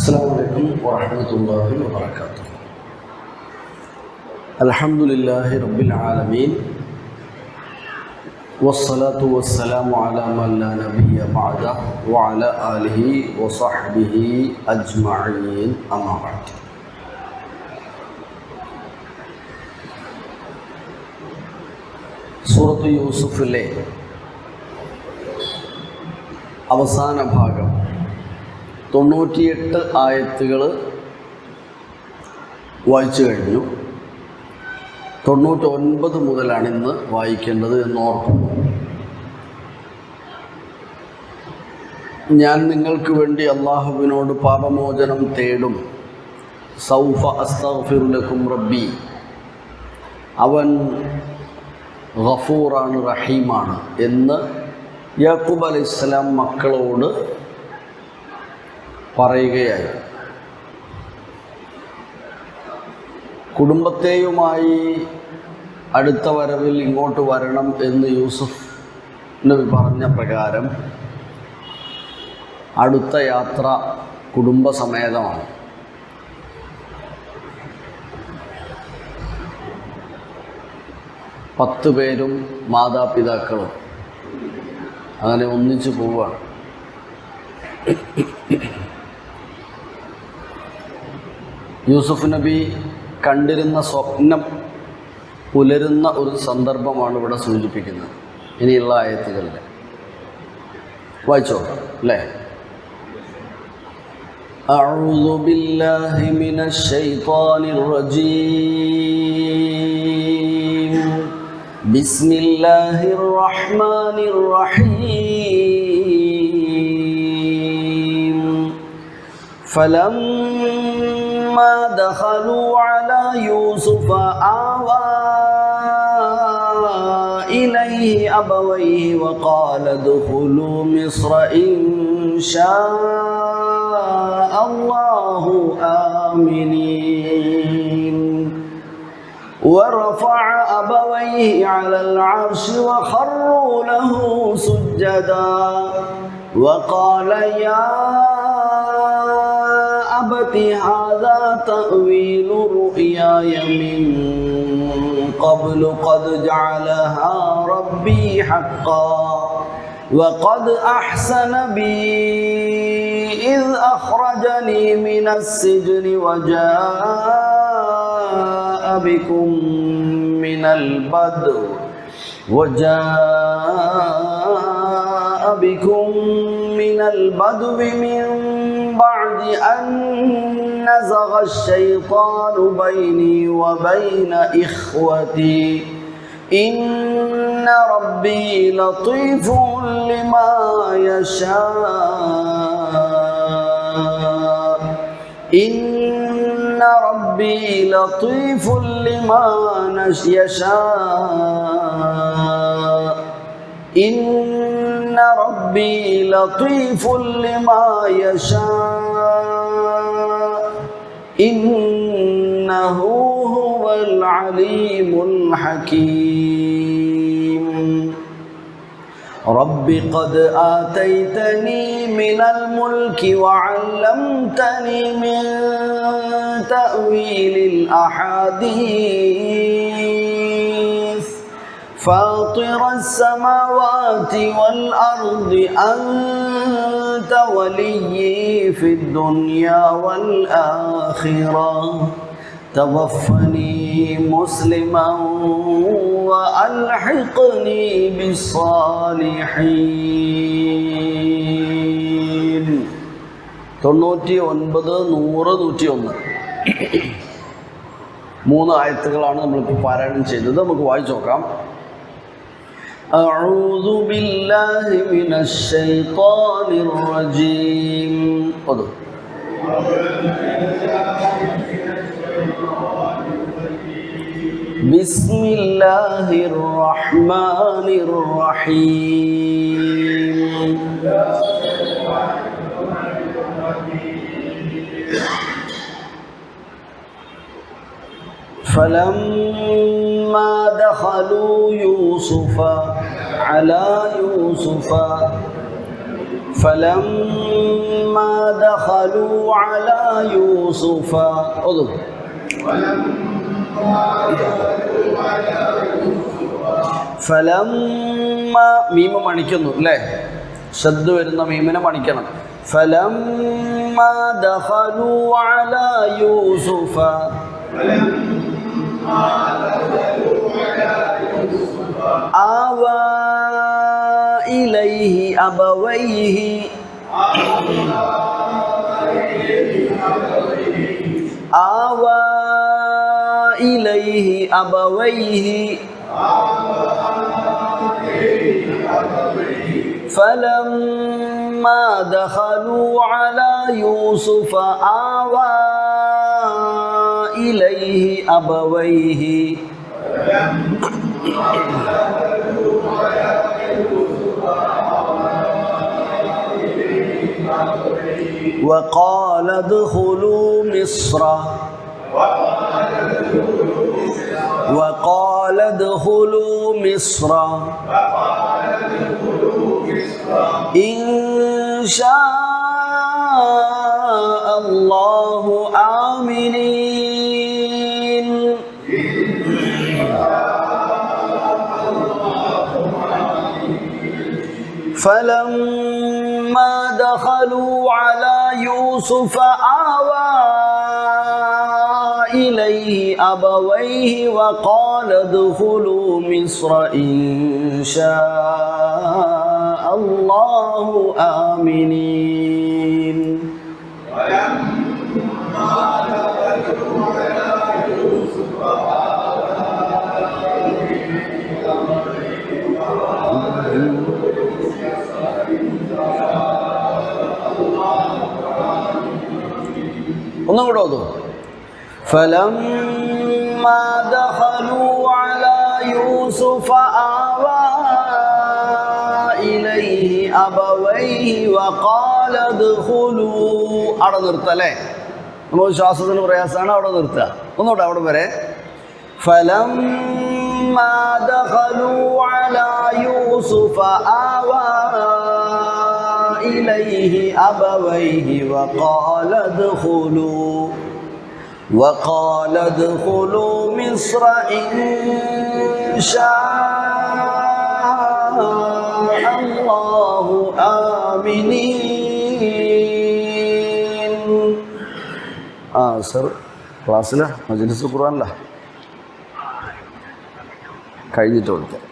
അസ്സലാമു അലൈക്കും വറഹ്മത്തുള്ളാഹി വബറകാതുഹു. അൽഹംദുലില്ലാഹി റബ്ബിൽ ആലമീൻ വസ്സലാത്തു വസ്സലാമു അലാ മൻ ലാ നബിയ്യ ബഅദഹു വഅലാ ആലിഹി വസഹ്ബിഹി അജ്മഈൻ. അമ്മാ ബഅദ്. സൂറത്ത് യൂസുഫിലെ അവസാന ഭാഗം 98 ആയത്തുകൾ വായിച്ചു കഴിഞ്ഞു. 99 മുതലാണ് ഇന്ന് വായിക്കേണ്ടത് എന്നോർക്കുന്നു. ഞാൻ നിങ്ങൾക്ക് വേണ്ടി അള്ളാഹുവിനോട് പാപമോചനം തേടും. സൗഫ അസ്തഗ്ഫിറു ലക്കും റബ്ബി. അവൻ ഗഫൂറാണ്, റഹീമാണ് എന്ന് യാക്കൂബ് അലൈഹിസ്സലാം മക്കളോട് പറയുകയായി. കുടുംബത്തെയുമായി അടുത്ത വരവിൽ ഇങ്ങോട്ട് വരണം എന്ന് യൂസുഫ് നബി പറഞ്ഞ പ്രകാരം അടുത്ത യാത്ര കുടുംബസമേതമാണ്. പത്ത് പേരും മാതാപിതാക്കളും അങ്ങനെ ഒന്നിച്ചു പോവുകയാണ്. യൂസുഫ് നബി കണ്ടിരുന്ന സ്വപ്നം പുലരുന്ന ഒരു സന്ദർഭമാണ് ഇവിടെ സൂചിപ്പിക്കുന്നത്. ഇനിയുള്ള ആയത്തുകളിൽ വായിച്ചോ അല്ലേ? അഊദു ബില്ലാഹി മിനശ് ശൈത്വാനിർ റജീം. ബിസ്മില്ലാഹിർ റഹ്മാനിർ റഹീം. فلما دخلوا على يوسف آوى إليه أبويه وقال ادخلوا مصر إن شاء الله آمنين. ورفع أبويه على العرش وخروا له سجدا وقال يا أبت هذا تأويل رؤياي من قبل قد جعلها ربي حقا وقد أحسن بي إذ أخرجني من السجن وجاء بكم من البدو من بعد أن نزغ الشيطان بيني وبين إخوتي إن ربي لطيف لما يشاء إن ربي لطيف لما يشاء إن ربي لطيف لما يشاء إنه هو العليم الحكيم. رب قد آتيتني من الملك وعلمتني من تأويل الأحاديث فاطر السماوات والأرض أنت ولي في الدنيا والآخرة توفني مسلما وألحقني بالصالحين. 99, 100, 101 3 ആയത്തുകളാണ് നമ്മളിപ്പോൾ പാരായണം ചെയ്തത്. നമുക്ക് വായിച്ചു നോക്കാം. أعوذ بالله من الشيطان الرجيم. بسم الله الرحمن الرحيم. فلما دخلوا على يوسف فلما دخلوا على يوسف فلما മീമ മണിക്കുന്നു അല്ലേ? ശബ്ദ വരുന്ന മീമിനെ മണിക്കണം. فلما دخلوا على يوسف آوى إليه أبويه آوى إليه أبويه فلما دخلوا على يوسف آوى إليه أبويه وقال ادخلوا مصر وقال ادخلوا مصر إن شاء الله آمنين فلما دخلوا على يوسف آوى إليه أبويه وقال ادخلوا مصر إن شاء الله آمنين ഒന്നും കൂടെ ഓതും. فلما دخلوا على يوسف آوى إليه أبويه وقال ادخلوا. അവിടെ നിർത്തുക അല്ലേ? നമുക്ക് ശ്വാസത്തിന് പ്രയാസമാണ്, അവിടെ നിർത്തുക. ഒന്നുകൂടെ അവിടെ വരെ. فلما دخلوا على يوسف آوى إليه أبويه وقال ادخلوا مصر إن شاء الله آمنين. സർ ക്ലാസ്സിലാ മജ്‌ലിസ് ഖുർആനിലാ കഴിഞ്ഞിട്ട് കൊടുക്കാം.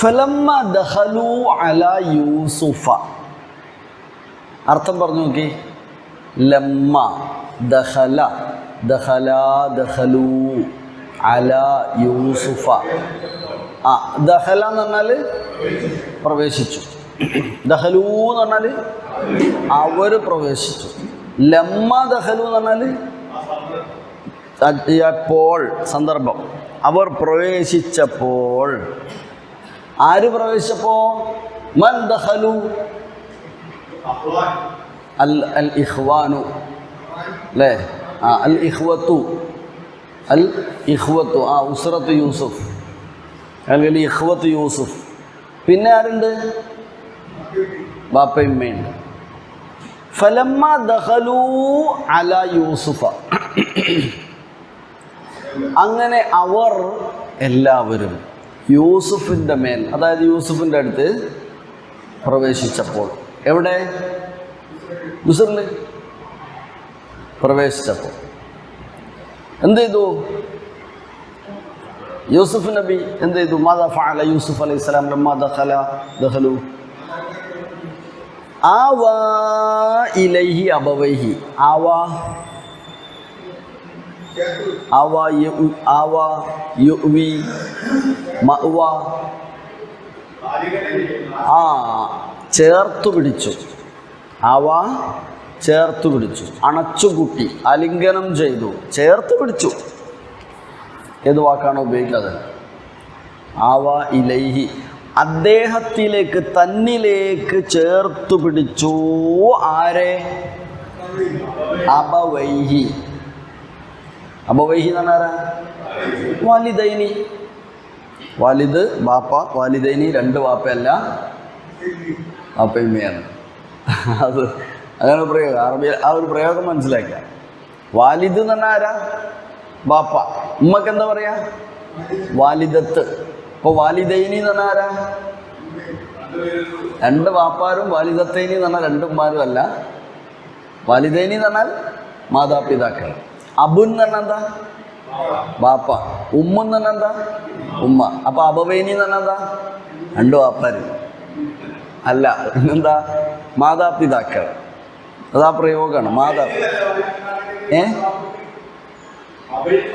فلما دخلوا على يوسف അർത്ഥം പറഞ്ഞു നോക്കി. ലമ്മ ദഖല ദഖല ദഖലു അല യൂസുഫ. ദഖല എന്ന് പറഞ്ഞാൽ പ്രവേശിച്ചു, ദഖലു എന്ന് പറഞ്ഞാൽ അവർ പ്രവേശിച്ചു. ലമ്മ ദഖലു എന്ന് പറഞ്ഞാൽ അപ്പോൾ സന്ദർഭം, അവർ പ്രവേശിച്ചപ്പോൾ. ആര് പ്രവേശിച്ചപ്പോ? മൻ ദഖലു അൽ ഇഖ്വാനു അല്ലേ? അൽ ഇഖ്വത്തു ഉസ്റത്ത് യൂസുഫ് അല്ലെങ്കിൽ ഇഖ്വത്ത് യൂസുഫ്. പിന്നെ ആരുണ്ട്? ബാപ്പയും ഉമ്മയുണ്ട്. ഫലമ്മ ദഖലൂ അലാ യൂസുഫ. അങ്ങനെ അവർ എല്ലാവരും യൂസുഫിൻ്റെ മേൽ, അതായത് യൂസുഫിൻ്റെ അടുത്ത് പ്രവേശിച്ചപ്പോൾ. എവിടെ? മിസ്റിൽ പ്രവേശിച്ചപ്പോൾ എന്ത് ചെയ്തു? യൂസുഫ് നബി എന്ത് ചെയ്തു? മാദാ ഫഅല യൂസുഫ് അലൈഹിസ്സലാം ലമ്മാ ദഖലു ആവാ ഇലൈഹി അബവൈഹി. ആവാ യുവി മഅ്വ. ചേർത്തു പിടിച്ചു. ആവാ ചേർത്തു പിടിച്ചു, അണച്ചുകൂട്ടി, ആലിംഗനം ചെയ്തു, ചേർത്ത് പിടിച്ചു. ഏത് വാക്കാണോ ഉപയോഗിക്കാതെ? ആവാ ഇലൈഹി, അദ്ദേഹത്തിലേക്ക്, തന്നിലേക്ക് ചേർത്തു പിടിച്ചു. ആരെ? അബവൈഹി. അബവൈഹി എന്ന് പറഞ്ഞാൽ വാലിദൈനി, വാലിദ് ബാപ്പ, വാലിദൈനി 2 വാപ്പയല്ല, വാപ്പയമ്മയാണ്. അത് അങ്ങനെ പ്രയോഗം, അറബിയിൽ ആ ഒരു പ്രയോഗം മനസ്സിലാക്കുക. വാലിദ് എന്ന് പറഞ്ഞാൽ ആരാ? ബാപ്പ. ഉമ്മക്ക് എന്താ പറയാ? വാലിദത്ത്. ഇപ്പോൾ വാലിദൈനി എന്ന് പറഞ്ഞാൽ ആരാ? 2 വാപ്പാരും. വാലിദത്തൈനി എന്ന് പറഞ്ഞാൽ 2 ഉമ്മാരും അല്ല. വാലിദൈനി എന്ന് പറഞ്ഞാൽ മാതാപിതാക്കൾ. അബുൻ എന്ന് പറഞ്ഞാൽ എന്താ? ബാപ്പ. ഉമ്മ എന്ന് പറഞ്ഞാൽ എന്താ? ഉമ്മ. അപ്പോൾ അബവൈനി എന്ന് പറഞ്ഞാൽ എന്താ? 2 വാപ്പാര് അല്ല, പിന്നെന്താ? മാതാപിതാക്കൾ. അതാ പ്രയോഗമാണ്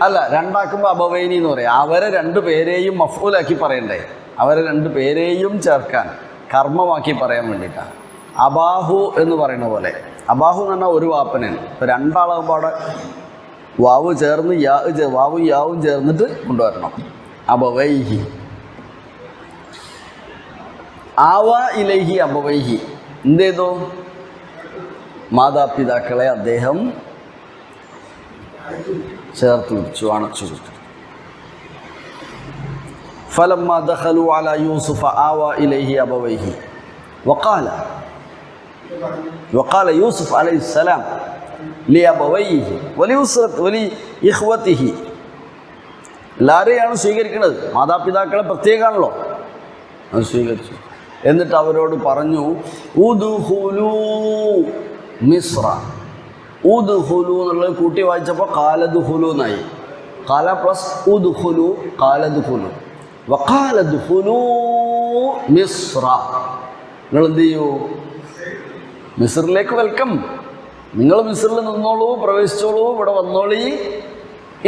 അല്ല, 2 ആക്കുമ്പോൾ അബവൈനി എന്ന് പറയാം. അവരെ 2 പേരെയും മഫ്ഊലാക്കി പറയണ്ടേ? അവരെ 2 പേരെയും ചേർക്കാൻ, കർമ്മമാക്കി പറയാൻ വേണ്ടിയിട്ടാണ്. അബാഹു എന്ന് പറയുന്ന പോലെ. അബാഹു എന്ന് പറഞ്ഞാൽ ഒരു വാപ്പനാണ്. ഇപ്പോൾ 2 ആളാകുമ്പോൾ അവിടെ വാവ് ചേർന്ന് വാവും യാവും ചേർന്നിട്ട് കൊണ്ടുവരണം. അബവൈഹി. ആവ ഇലൈഹി അബവൈഹി. എന്ത് ചെയ്തു? മാതാപിതാക്കളെ അദ്ദേഹം ചേർത്ത് പിടിച്ചു, അണച്ചു കൊടുത്തു. فلما دخلوا على يوسف آوى إليه أبويه وقال يوسف عليه السلام لأبويه ولإخوته. എല്ലാവരെയാണ് സ്വീകരിക്കുന്നത്, മാതാപിതാക്കളെ പ്രത്യേകമാണല്ലോ. അത് സ്വീകരിച്ചു. എന്നിട്ട് അവരോട് പറഞ്ഞു, ഉദ്ഖുലൂ മിസ്ര. ഉദ്ഖുലൂ എന്നുള്ളത് കൂട്ടി വായിച്ചപ്പോൾ കാലദ്ഖുലൂ എന്നായി. കാല പ്ലസ് ഉദ്ഖുലൂ, കാലദ്ഖുലൂ. വഖാലദ്ഖുലൂ മിസ്ര. നിങ്ങൾ എന്ത് ചെയ്യൂ? മിസ്റിലേക്ക് വെൽക്കം. നിങ്ങൾ മിസ്റിൽ നിന്നോളൂ, പ്രവേശിച്ചോളൂ, ഇവിടെ വന്നോളി.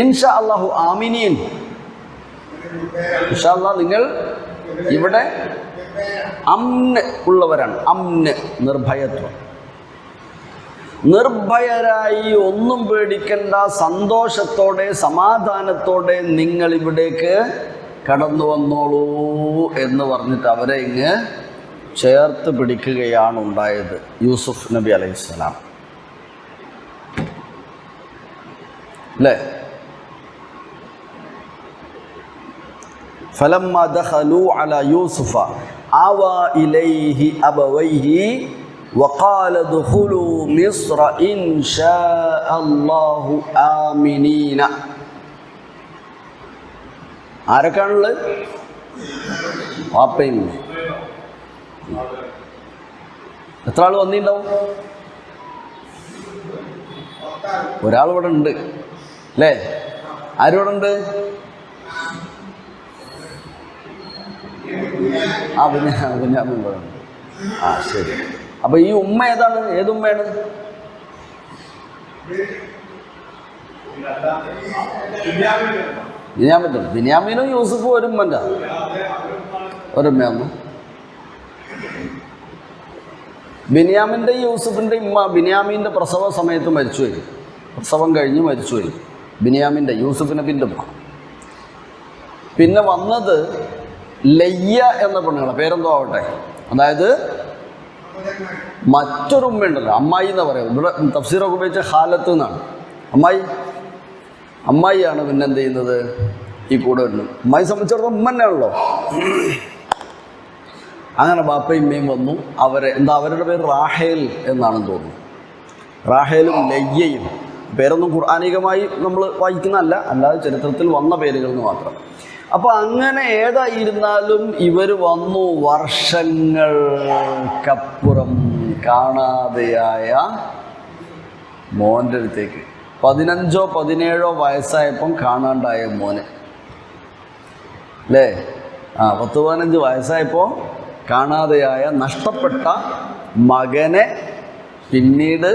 ഇൻഷാ അല്ലാഹു ആമിനീൻ. ഇൻഷാ അല്ലാഹ് നിങ്ങൾ ഇവിടെ അമ്ന് ഉള്ളവരാണ്. അമ്ന്, നിർഭയത്വം. നിർഭയരായി, ഒന്നും പേടിക്കേണ്ട, സന്തോഷത്തോടെ സമാധാനത്തോടെ നിങ്ങൾ ഇവിടേക്ക് കടന്നു വന്നോളൂ എന്ന് പറഞ്ഞിട്ട് അവരെ ഇങ്ങ് ചേർത്ത് പിടിക്കുകയാണ് ഉണ്ടായത് യൂസുഫ് നബി അലൈഹിസ്സലാം. അല്ലേ? فلما دخلوا على يوسف آوى إليه أبويه وقال ادخلوا مصر إن شاء الله آمنين. ആരൊക്കെയാണുള്ളത്? വാപ്പയും. എത്ര ആൾ വന്നിട്ടുണ്ടാവും? ഒരാളിവിടെ ഉണ്ട് അല്ലേ? ആരിവിടെ ഉണ്ട്? ബിന്യാമിൻ ഇവിടെ ഉണ്ട്. ശരി. അപ്പോൾ ഈ ഉമ്മ ഏതാണ്? ഏതുമ്മയാണ്? ബിന്യാമീനും യൂസുഫും ഒരു ഉമ്മൻ്റെ ഒരുമ്മയാണ്. ബിന്യാമിൻ്റെ യൂസുഫിൻ്റെ ഉമ്മ ബിന്യാമീൻ്റെ പ്രസവ സമയത്ത് മരിച്ചുപോയി. പ്രസവം കഴിഞ്ഞ് മരിച്ചുപോയി ബിന്യാമിൻ്റെ, യൂസുഫ് നബിൻ്റെ ഉമ്മ. പിന്നെ വന്നത് ലയ്യ എന്ന പെണ്ണുങ്ങളെ, പേരെന്തോ ആവട്ടെ. അതായത് മറ്റൊരു ഉമ്മയുണ്ടല്ലോ, അമ്മായി എന്ന് പറയും. ഇവിടെ തഫ്സീറൊക്കെ ഉപയോഗിച്ച ഹാലത്ത് എന്നാണ്. അമ്മായിയാണ് പിന്നെ എന്ത് ചെയ്യുന്നത്? ഈ കൂടെ വരുന്നത്. അമ്മായി സംബന്ധിച്ചിടത്തോളം ഉമ്മ തന്നെയാണല്ലോ. അങ്ങനെ ബാപ്പയും ഉമ്മയും വന്നു. അവരുടെ പേര് റാഹേൽ എന്നാണെന്ന് തോന്നുന്നു. റാഹേലും ലയ്യയും. പേരൊന്നും ഖുർആനികമായി നമ്മൾ വായിക്കുന്നതല്ല, അല്ലാതെ ചരിത്രത്തിൽ വന്ന പേരുകൾ എന്ന് മാത്രം. അപ്പോൾ അങ്ങനെ ഏതായിരുന്നാലും ഇവർ വന്നു. വർഷങ്ങൾക്കപ്പുറം കാണാതെയായ മോൻ്റെ അടുത്തേക്ക്. 15 or 17 വയസ്സായപ്പം കാണാണ്ടായ മോന് അല്ലേ? 10-15 വയസ്സായപ്പോൾ കാണാതെയായ നഷ്ടപ്പെട്ട മകനെ പിന്നീട്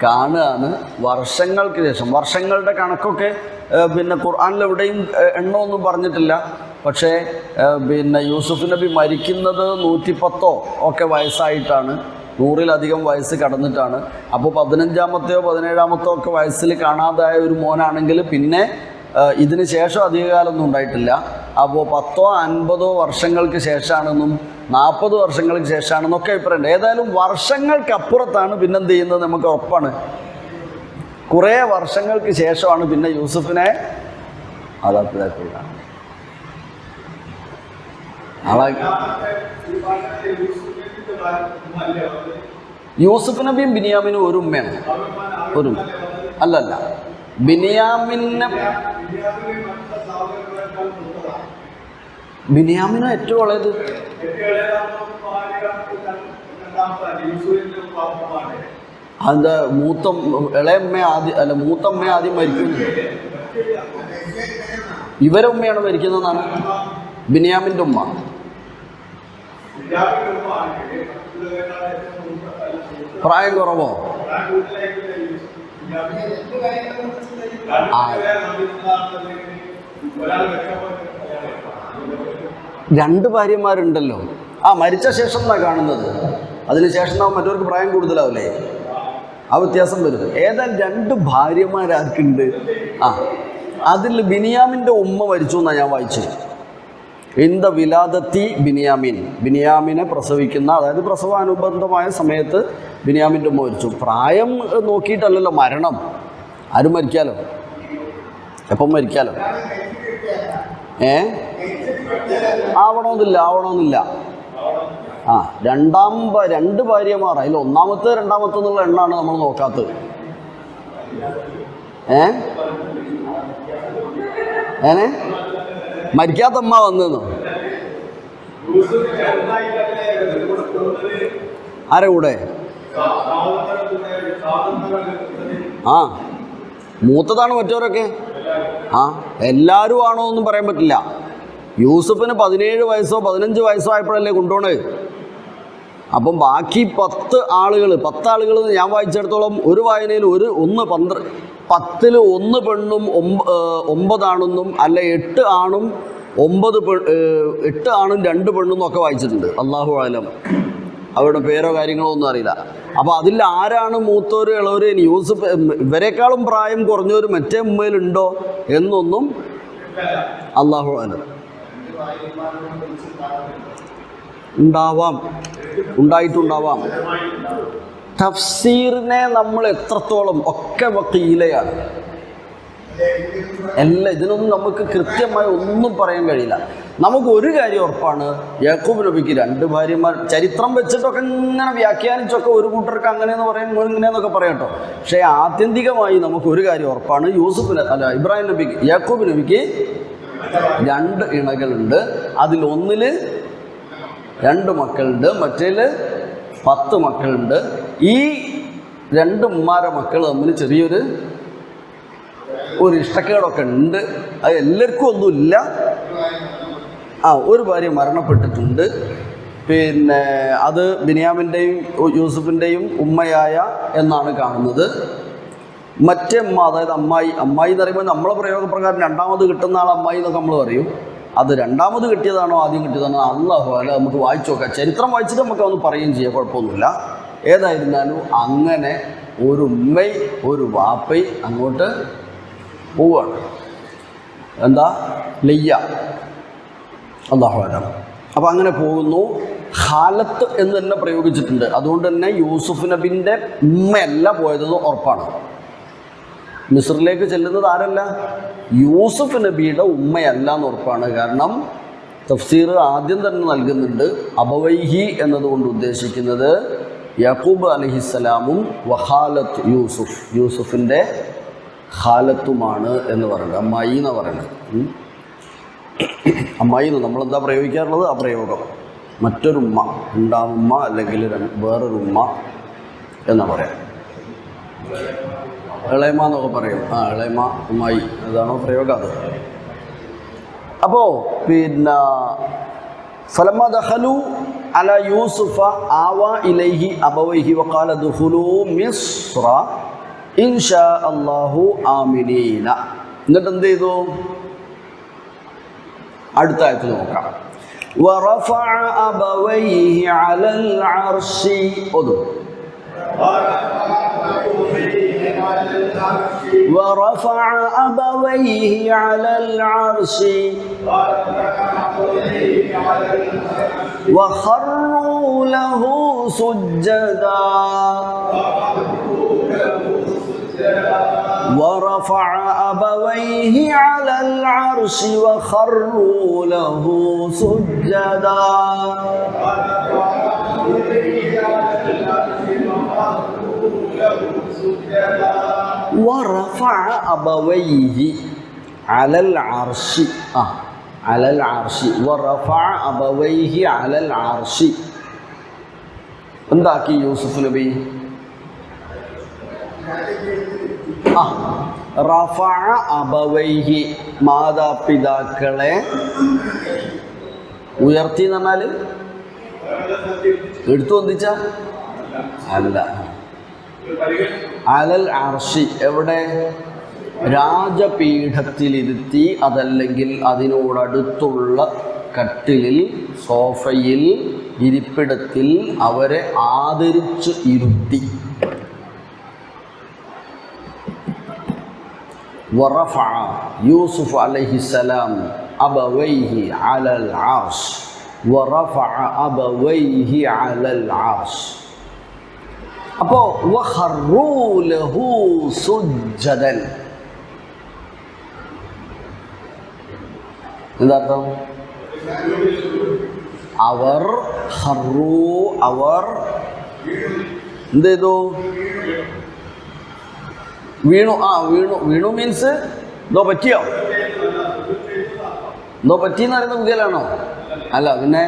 കാണുകയാണ് വർഷങ്ങൾക്ക് ശേഷം. വർഷങ്ങളുടെ കണക്കൊക്കെ പിന്നെ ഖുർആനിലെവിടെയും എണ്ണമൊന്നും പറഞ്ഞിട്ടില്ല. പക്ഷേ പിന്നെ യൂസുഫ് നബി മരിക്കുന്നത് 110 ഒക്കെ വയസ്സായിട്ടാണ്. 100-ലധികം വയസ്സ് കടന്നിട്ടാണ്. അപ്പോൾ 15-ാമത്തെയോ 17-ാമത്തോ ഒക്കെ വയസ്സിൽ കാണാതായ ഒരു മോനാണെങ്കിൽ പിന്നെ ഇതിന് ശേഷം അധികകാലമൊന്നും ഉണ്ടായിട്ടില്ല. അപ്പോൾ 10-50 വർഷങ്ങൾക്ക് ശേഷമാണെന്നും 40 വർഷങ്ങൾക്ക് ശേഷമാണെന്നൊക്കെ അഭിപ്രായമുണ്ട്. ഏതായാലും വർഷങ്ങൾക്കപ്പുറത്താണ് പിന്നെന്ത് ചെയ്യുന്നത് നമുക്ക് ഉറപ്പാണ്. കുറേ വർഷങ്ങൾക്ക് ശേഷമാണ് പിന്നെ യൂസുഫിനെ മാതാപിതാക്കളാണ്. ആളെ യൂസുഫ് നബിയും ബിനിയാമിനും ഒരു ഉമ്മയാണ്. ഒരു അല്ലല്ല, ബിനിയാമിന് ഏറ്റവും ഉള്ളത് അത് ഇളയമ്മ ആദ്യം അല്ല, മൂത്തമ്മ ആദ്യം മരിക്കുന്നു. ഇവരെ ഉമ്മയാണ് മരിക്കുന്നതെന്നാണ് ബിനിയാമിൻ്റെ ഉമ്മ. പ്രായം കുറവോ? രണ്ട് ഭാര്യമാരുണ്ടല്ലോ. മരിച്ച ശേഷം എന്നാ കാണുന്നത്. അതിനുശേഷം നാം മറ്റവർക്ക് പ്രായം കൂടുതലാവില്ലേ? ആ വ്യത്യാസം വരും. ഏതായാലും രണ്ട് ഭാര്യമാരാർക്കുണ്ട്? അതിൽ ബിനിയാമിൻ്റെ ഉമ്മ മരിച്ചു എന്നാണ് ഞാൻ വായിച്ചത്. ഇന്ത വിലാദത്തി ബിനിയാമിൻ, ബിനിയാമിനെ പ്രസവിക്കുന്ന, അതായത് പ്രസവാനുബന്ധമായ സമയത്ത് ബിനിയാമിൻ്റെ ഉമ്മ മരിച്ചു. പ്രായം നോക്കിയിട്ടല്ലല്ലോ മരണം. ആരും മരിക്കാലോ, എപ്പം മരിക്കാലോ. ആവണമെന്നില്ല. രണ്ട് ഭാര്യമാർ. അതിൽ ഒന്നാമത്തെ രണ്ടാമത്തെ എന്നുള്ള എണ്ണാണ് നമ്മൾ നോക്കാത്തത്. മരിക്കാത്ത അമ്മ വന്നെന്നു ആരെ കൂടെ? മൂത്തതാണ് മറ്റവരൊക്കെ. എല്ലാവരും ആണോ എന്നും പറയാൻ പറ്റില്ല. യൂസുഫിന് 17 വയസ്സോ 15 വയസ്സോ ആയപ്പോഴല്ലേ കൊണ്ടുപോണത്. അപ്പം ബാക്കി 10 ആളുകൾ ഞാൻ വായിച്ചിടത്തോളം ഒരു വായനയിൽ 10 1 പെണ്ണും 9 ആണെന്നും അല്ല 8 ആണും 8 ആണും 2 പെണ്ണും എന്നൊക്കെ വായിച്ചിട്ടുണ്ട്. അല്ലാഹു അലം, അവരുടെ പേരോ കാര്യങ്ങളോ ഒന്നും അറിയില്ല. അപ്പോൾ അതിൽ ആരാണ് മൂത്തവർ ഇളവർ? യൂസുഫ് ഇവരെക്കാളും പ്രായം കുറഞ്ഞവർ മറ്റേ ഉമ്മയിലുണ്ടോ എന്നൊന്നും അല്ലാഹു അലം. ഉണ്ടായിട്ടുണ്ടാവാം. തഫ്സീറിനെ നമ്മൾ എത്രത്തോളം ഒക്കെ വക്കീലയാണ്. ഇതിനൊന്നും നമുക്ക് കൃത്യമായി ഒന്നും പറയാൻ കഴിയില്ല. നമുക്ക് ഒരു കാര്യം ഉറപ്പാണ്, യാക്കൂബ് നബിക്ക് 2 ഭാര്യമാർ. ചരിത്രം വെച്ചിട്ടൊക്കെ ഇങ്ങനെ വ്യാഖ്യാനിച്ചൊക്കെ ഒരു കൂട്ടർക്ക് അങ്ങനെയെന്ന് പറയും, ഇങ്ങനെയെന്നൊക്കെ പറയട്ടോ. പക്ഷേ ആത്യന്തികമായി നമുക്ക് ഒരു കാര്യം ഉറപ്പാണ്, ഇബ്രാഹിം നബിക്ക്, യാക്കൂബ് നബിക്ക് 2 ഇണകളുണ്ട്. അതിൽ ഒന്നിൽ 2 മക്കളുണ്ട്, മറ്റേൽ 10 മക്കളുണ്ട്. ഈ 2 ഉമ്മാരെ മക്കൾ തമ്മിൽ ചെറിയൊരു ഇഷ്ടക്കേടൊക്കെ ഉണ്ട്. അത് എല്ലാവർക്കും ഒന്നുമില്ല. ഒരു ഭാര്യ മരണപ്പെട്ടിട്ടുണ്ട്. പിന്നെ അത് ബിനിയാമിൻ്റെയും യൂസുഫിൻ്റെയും ഉമ്മയായ എന്നാണ് കാണുന്നത്. മറ്റേ അമ്മ, അതായത് അമ്മായി എന്ന് പറയുമ്പോൾ നമ്മളെ പ്രയോഗപ്രകാരം 2ാമത് കിട്ടുന്ന ആൾ അമ്മായി എന്നൊക്കെ നമ്മൾ പറയും. അത് 2ാമത് കിട്ടിയതാണോ ആദ്യം കിട്ടിയതാണോ അല്ലാഹു അല, നമുക്ക് വായിച്ചു നോക്കാം. ചരിത്രം വായിച്ചിട്ട് നമുക്ക് അതൊന്ന് പറയുകയും ചെയ്യാം, കുഴപ്പമൊന്നുമില്ല. ഏതായിരുന്നാലും അങ്ങനെ ഒരു ഉമ്മൈ ഒരു വാപ്പൈ അങ്ങോട്ട് പോവുകയാണ്. ലിയ്യ, അല്ലാഹു അല. അപ്പോൾ അങ്ങനെ പോകുന്നു. ഖാലത്ത് എന്ന് തന്നെ പ്രയോഗിച്ചിട്ടുണ്ട്. അതുകൊണ്ട് തന്നെ യൂസുഫ് നബിൻ്റെ ഉമ്മയല്ല പോയതെന്ന് ഉറപ്പാണ്. മിസ്രിലേക്ക് ചെല്ലുന്നത് ആരല്ല? യൂസുഫ് നബിയുടെ ഉമ്മയല്ല എന്ന് ഉറപ്പാണ്. കാരണം തഫ്സീർ ആദ്യം തന്നെ നൽകുന്നുണ്ട്, അബവൈഹി എന്നതുകൊണ്ട് ഉദ്ദേശിക്കുന്നത് യാക്കൂബ് അലൈഹിസ്സലാമും വഖാലത്ത് യൂസുഫിൻ്റെ ഖാലത്തുമാണ് എന്ന് പറയുന്നത്. അമ്മായി എന്ന് പറയുന്നത്. അമ്മായി എന്ന് നമ്മളെന്താ പ്രയോഗിക്കാറുള്ളത്? ആ പ്രയോഗം മറ്റൊരുമ്മ, ഉണ്ടാവുമ്മ അല്ലെങ്കിൽ വേറൊരുമ്മ എന്ന് പറയാം. ഇളയമ്മ എന്നൊക്കെ പറയും. ഇളയമ്മ, ഉമ്മായി, അതാണോ പ്രയോഗം? അത്. അപ്പോൾ പിന്നെ ഫലമ്മ ദഖലു അല യൂസുഫ ആവാ ഇലൈഹി അബവൈഹി വഖാല ദുഖുലൂ മിസ്റ ഇൻഷാ അല്ലാഹു ആമിനീന. എന്നിട്ട് എന്ത് ചെയ്തു? അടുത്ത ആയത്തിൽ നോക്കാം. വറഫഅ അബവൈഹി അലൽ അർശി ورفع أبويه على العرش وخروا له سجدا ورفع أبويه على العرش وخروا له سجدا ورفع أبويه على العرش على العرش ورفع أبويه على العرش എന്താക്കി യൂസുഫ് നബി? റഫഅ അബവൈഹി മാതാപിതാക്കളെ ഉയർത്തി എന്ന് പറഞ്ഞാൽ എടുത്തു വന്നിച്ച അല്ല, അലൽ അർശി എവിടെ? രാജപീഠത്തിലിരുത്തി, അതല്ലെങ്കിൽ അതിനോടടുത്തുള്ള കട്ടിലിൽ, സോഫയിൽ, ഇരിപ്പിടത്തിൽ അവരെ ആദരിച്ച് ഇരുത്തി. വറഫഅ യൂസുഫ് അലൈഹിസ്സലാം അബവൈഹി അലൽ അർശ് വറഫഅ അബവൈഹി അലൽ അർശ്. അപ്പോ വഖറൂ ലഹു സുജ്ജദൻ എന്താർത്ഥം? അവർ ഖറൂ, അവർ എന്ത് ചെയ്തു? വീണു. വീണു. വീണു മീൻസ് എന്തോ പറ്റിയോ? എന്തോ പറ്റിയെന്ന് പറയുന്ന ബുദ്ധിയിലാണോ? അല്ല, പിന്നെ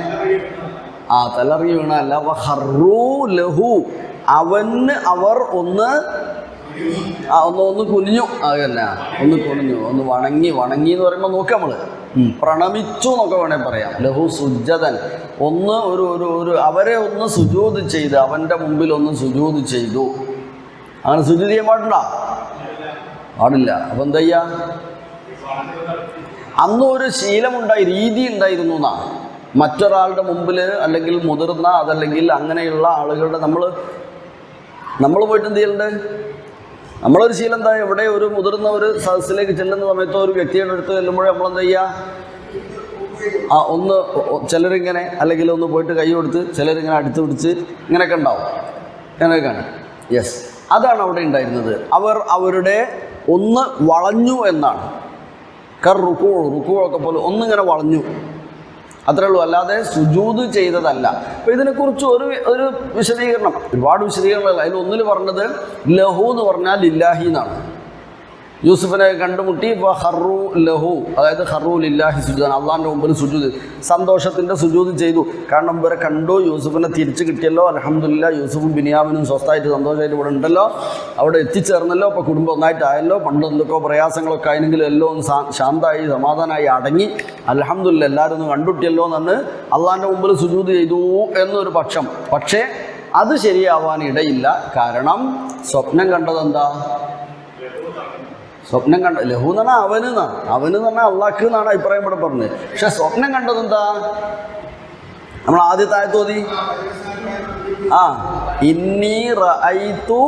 തലറിഞ്ഞ് വീണല്ല. വഖറൂ ലഹു അവന് അവർ ഒന്ന് കുനിഞ്ഞു. അത് തന്നെ, ഒന്ന് കുനിഞ്ഞു, ഒന്ന് വണങ്ങി. വണങ്ങി എന്ന് പറയുമ്പോൾ നോക്കാം നമ്മൾ പ്രണമിച്ചു എന്നൊക്കെ വേണേൽ പറയാം. ലഹു സുജ്ജദൻ ഒന്ന് ഒരു അവരെ ഒന്ന് സുജൂദ് ചെയ്ത്, അവൻ്റെ മുമ്പിൽ ഒന്ന് സുജൂദ് ചെയ്തു. അങ്ങനെ സുജൂദ് ചെയ്യാൻ പാടില്ല. അപ്പം എന്താ ചെയ്യാ? അന്നും ഒരു ശീലമുണ്ടായി, രീതി ഉണ്ടായിരുന്നു എന്നാണ്. മറ്റൊരാളുടെ മുമ്പിൽ, അല്ലെങ്കിൽ മുതിർന്ന, അതല്ലെങ്കിൽ അങ്ങനെയുള്ള ആളുകളുടെ നമ്മൾ പോയിട്ട് എന്ത് ചെയ്യലുണ്ട്? നമ്മളൊരു ശീലം എന്താ? എവിടെ ഒരു മുതിർന്ന ഒരു സദസ്സിലേക്ക് ചെല്ലുന്ന സമയത്തോ ഒരു വ്യക്തിയുടെ അടുത്ത് ചെല്ലുമ്പോഴേ നമ്മളെന്താ ചെയ്യുക? ഒന്ന് ചിലരിങ്ങനെ, അല്ലെങ്കിൽ ഒന്ന് പോയിട്ട് കൈ കൊടുത്ത്, ചിലരിങ്ങനെ അടുത്ത് പിടിച്ച്, ഇങ്ങനെയൊക്കെ ഉണ്ടാവും. അങ്ങനെയൊക്കെയാണ്. യെസ്, അതാണ് അവിടെ ഉണ്ടായിരുന്നത്. അവർ അവരുടെ ഒന്ന് വളഞ്ഞു എന്നാണ്. റുക്കുവൊക്കെ പോലെ ഒന്നിങ്ങനെ വളഞ്ഞു, അത്രേ ഉള്ളൂ. അല്ലാതെ സുജൂദ് ചെയ്തതല്ല. അപ്പോൾ ഇതിനെക്കുറിച്ച് ഒരു വിശദീകരണം, ഒരുപാട് വിശദീകരണങ്ങളല്ല. അതിൽ ഒന്നിൽ പറഞ്ഞത് ലഹു എന്ന് പറഞ്ഞാൽ ലില്ലാഹി എന്നാണ്. യൂസുഫിനെ കണ്ടുമുട്ടി ഖറൂ ലഹു, അതായത് ഖറൂ ലില്ലാഹി സുജൂദൻ, അള്ളാഹിൻ്റെ മുമ്പിൽ സുജൂദ്, സന്തോഷത്തിൻ്റെ സുജൂദ് ചെയ്തു. കാരണം ഇവരെ കണ്ടു, യൂസുഫിനെ തിരിച്ചു കിട്ടിയല്ലോ, അൽഹംദുലില്ലാ, യൂസുഫും ബിനിയാമിനും സ്വസ്ഥമായിട്ട് സന്തോഷമായിട്ട് ഇവിടെ ഉണ്ടല്ലോ, അവിടെ എത്തിച്ചേർന്നല്ലോ, അപ്പോൾ കുടുംബം ഒന്നായിട്ടായല്ലോ. പണ്ട് എന്തൊക്കെയോ പ്രയാസങ്ങളൊക്കെ ആയെങ്കിലും എല്ലാം ഒന്ന് ശാന്തമായി സമാധാനമായി അടങ്ങി, അൽഹംദുലില്ലാ എല്ലാവരും ഒന്ന് കണ്ടുകിട്ടിയല്ലോ എന്ന് അള്ളാഹിൻ്റെ മുമ്പിൽ സുജൂദ് ചെയ്തു എന്നൊരു പക്ഷം. പക്ഷേ അത് ശരിയാവാൻ ഇടയില്ല. കാരണം സ്വപ്നം കണ്ടതെന്താ? സ്വപ്നം കണ്ട ലഹു എന്ന് പറഞ്ഞാൽ അവന് എന്ന് പറഞ്ഞാൽ അള്ളാഹ്ക്ക് എന്നാണ് അഭിപ്രായം ഇവിടെ പറഞ്ഞത്. പക്ഷെ സ്വപ്നം കണ്ടതെന്താ? നമ്മൾ ആദ്യത്തെ ആയത്ത് ഓതി, ഇന്നി റഅയ്തു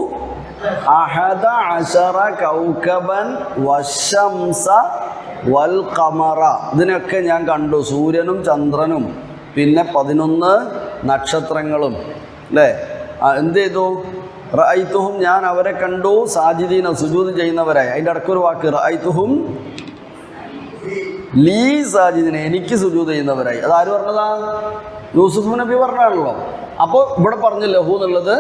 അഹദ അശറ കൗകബൻ വശംസ വൽ ഖമറ. ഇതിനൊക്കെ ഞാൻ കണ്ടു, സൂര്യനും ചന്ദ്രനും പിന്നെ 11 നക്ഷത്രങ്ങളും. അല്ലേ? എന്ത് ചെയ്തു? റഅയ്തുഹും ഞാൻ അവരെ കണ്ടു, സാജിദീന സുജൂദ് ചെയ്യുന്നവരായി. അതിൻ്റെ ഇടയ്ക്കൊരു വാക്ക് റഅയ്തുഹും ലീ സാജിദീന, എനിക്ക് സുജൂദ് ചെയ്യുന്നവരായി. അതാര് പറഞ്ഞതാ? യൂസുഫ് നബി പറഞ്ഞാണല്ലോ. അപ്പോൾ ഇവിടെ പറഞ്ഞ ലഹു എന്നുള്ളത്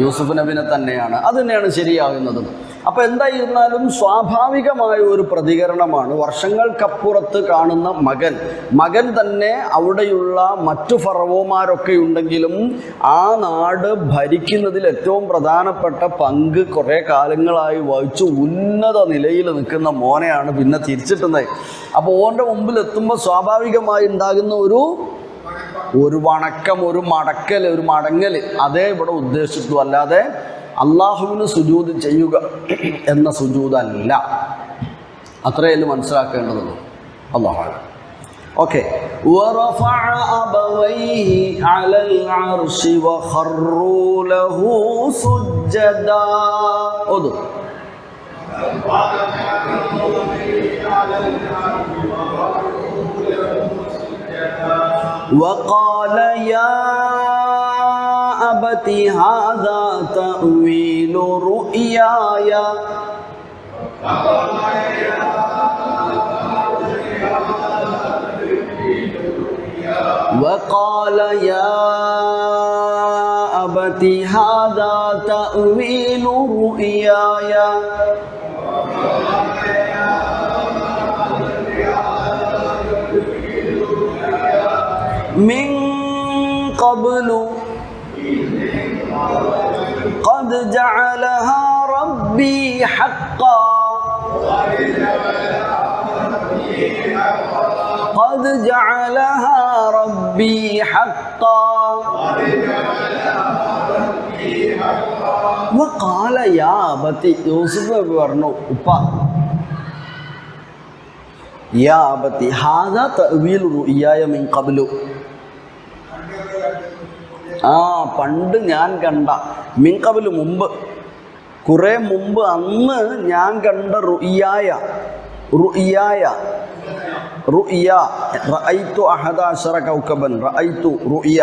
യൂസുഫ് നബിനെ തന്നെയാണ്. അത് തന്നെയാണ് ശരിയാകുന്നതും. അപ്പോൾ എന്തായിരുന്നാലും സ്വാഭാവികമായ ഒരു പ്രതികരണമാണ്. വർഷങ്ങൾക്കപ്പുറത്ത് കാണുന്ന മകൻ തന്നെ അവിടെയുള്ള മറ്റു ഫറവോമാരൊക്കെ ഉണ്ടെങ്കിലും ആ നാട് ഭരിക്കുന്നതിൽ ഏറ്റവും പ്രധാനപ്പെട്ട പങ്ക് കുറേ കാലങ്ങളായി വഹിച്ചു ഉന്നത നിലയിൽ നിൽക്കുന്ന മോനെയാണ് പിന്നെ തിരിച്ചിട്ടുന്നത്. അപ്പോൾ ഓൻ്റെ മുമ്പിൽ എത്തുമ്പോൾ സ്വാഭാവികമായി ഉണ്ടാകുന്ന ഒരു വണക്കം, ഒരു മടങ്ങൽ, അതേ ഇവിടെ ഉദ്ദേശിച്ചു. അല്ലാതെ അള്ളാഹുവിന് സുജൂദ് ചെയ്യുക എന്ന സുജൂദല്ല. അത്രയല്ലേ മനസ്സിലാക്കേണ്ടതുള്ളൂ. അല്ലാഹു ഓക്കെ. വറഫഅ അബവൈഹി അലൽ അർശി വഖറൂ ലഹു സുജ്ജദാ. ഓതു. وقال يا അബതി ഹാദാ തഅ്വീലു റുയായ وقال يا أبت هذا تأويل رؤياي من قبل قد جعلها ربي حقا قد جعلها ربي حقا وقال يا أبت യൂസുഫ് പറഞ്ഞു ഉപ്പ യാ അബതി ഹാദാ തഅ്വീലു റുയായ മിൻ ഖബ്ലു പണ്ട് ഞാൻ കണ്ട മിൻ ഖബ്ലു മുമ്പ് കുറേ മുമ്പ് അന്ന് ഞാൻ കണ്ട റുയായ റഅയ്തു അഹദ അശറ കൗകബൻ റഅയ്തു റുയ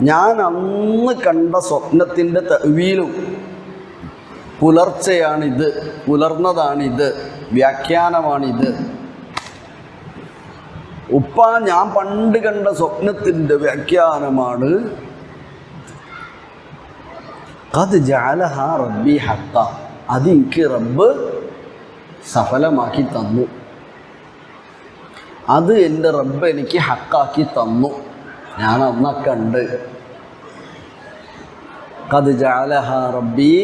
ഞാൻ അന്ന് കണ്ട സ്വപ്നത്തിൻ്റെ തഅ്വീലും പുലർച്ചയാണിത്, പുലർന്നതാണിത്, വ്യാഖ്യാനമാണിത്. ഉപ്പ ഞാൻ പണ്ട് കണ്ട സ്വപ്നത്തിൻ്റെ വ്യാഖ്യാനമാണ് ഖദ് ജഅലഹ റബ്ബി ഹഖ, അത് എനിക്ക് റബ്ബ് സഫലമാക്കി തന്നു, അത് എൻ്റെ റബ്ബ് എനിക്ക് ഹക്കാക്കി തന്നു, ഞാൻ അന്ന് കണ്ട്. ഖദ് ജഅലഹ റബ്ബി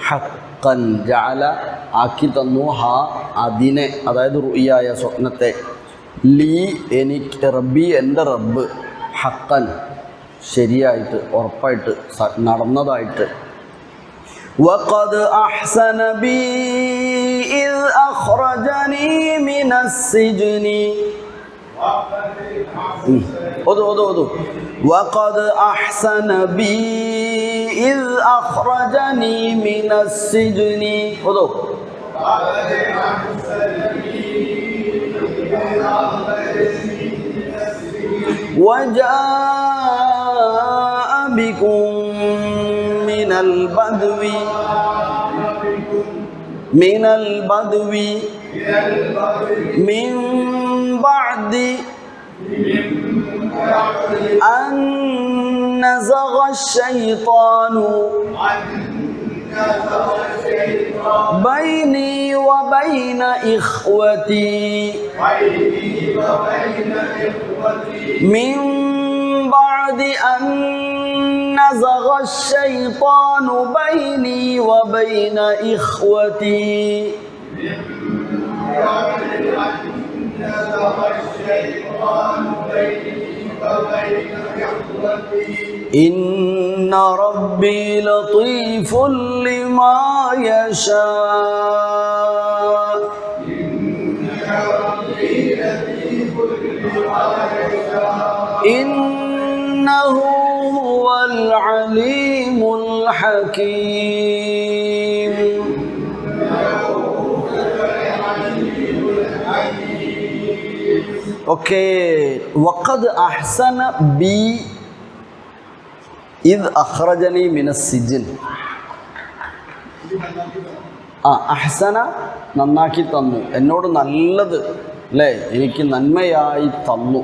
ഹഖൻ, ജഅല ആക്കി തന്നു, ഹാ അതിനെ, അതായത് റുയായ സ്വപ്നത്തെ, ലീ എനിക്ക്, റബ്ബി എൻ്റെ റബ്ബ്, ഹഖൻ ശരിയായിട്ട് ഉറപ്പായിട്ട് നടന്നതായിട്ട്. وقد أحسن بي إذ أخرجني من السجن وقد أحسن بي إذ أخرجني من السجن وجاء بكم من البدو من بعد أن نزغ الشيطان بيني وبين إخوتي من بعد أن نزغ الشيطان بيني وبين إخوتي إن ربي لطيف لما يشاء إنه هو العليم الحكيم. Okay, وقد أحسن بي إذ أخرجني من السجن. അഹ്സന നന്നാക്കി തന്നു, എന്നോട് നല്ലത് അല്ലേ, എനിക്ക് നന്മയായി തന്നു.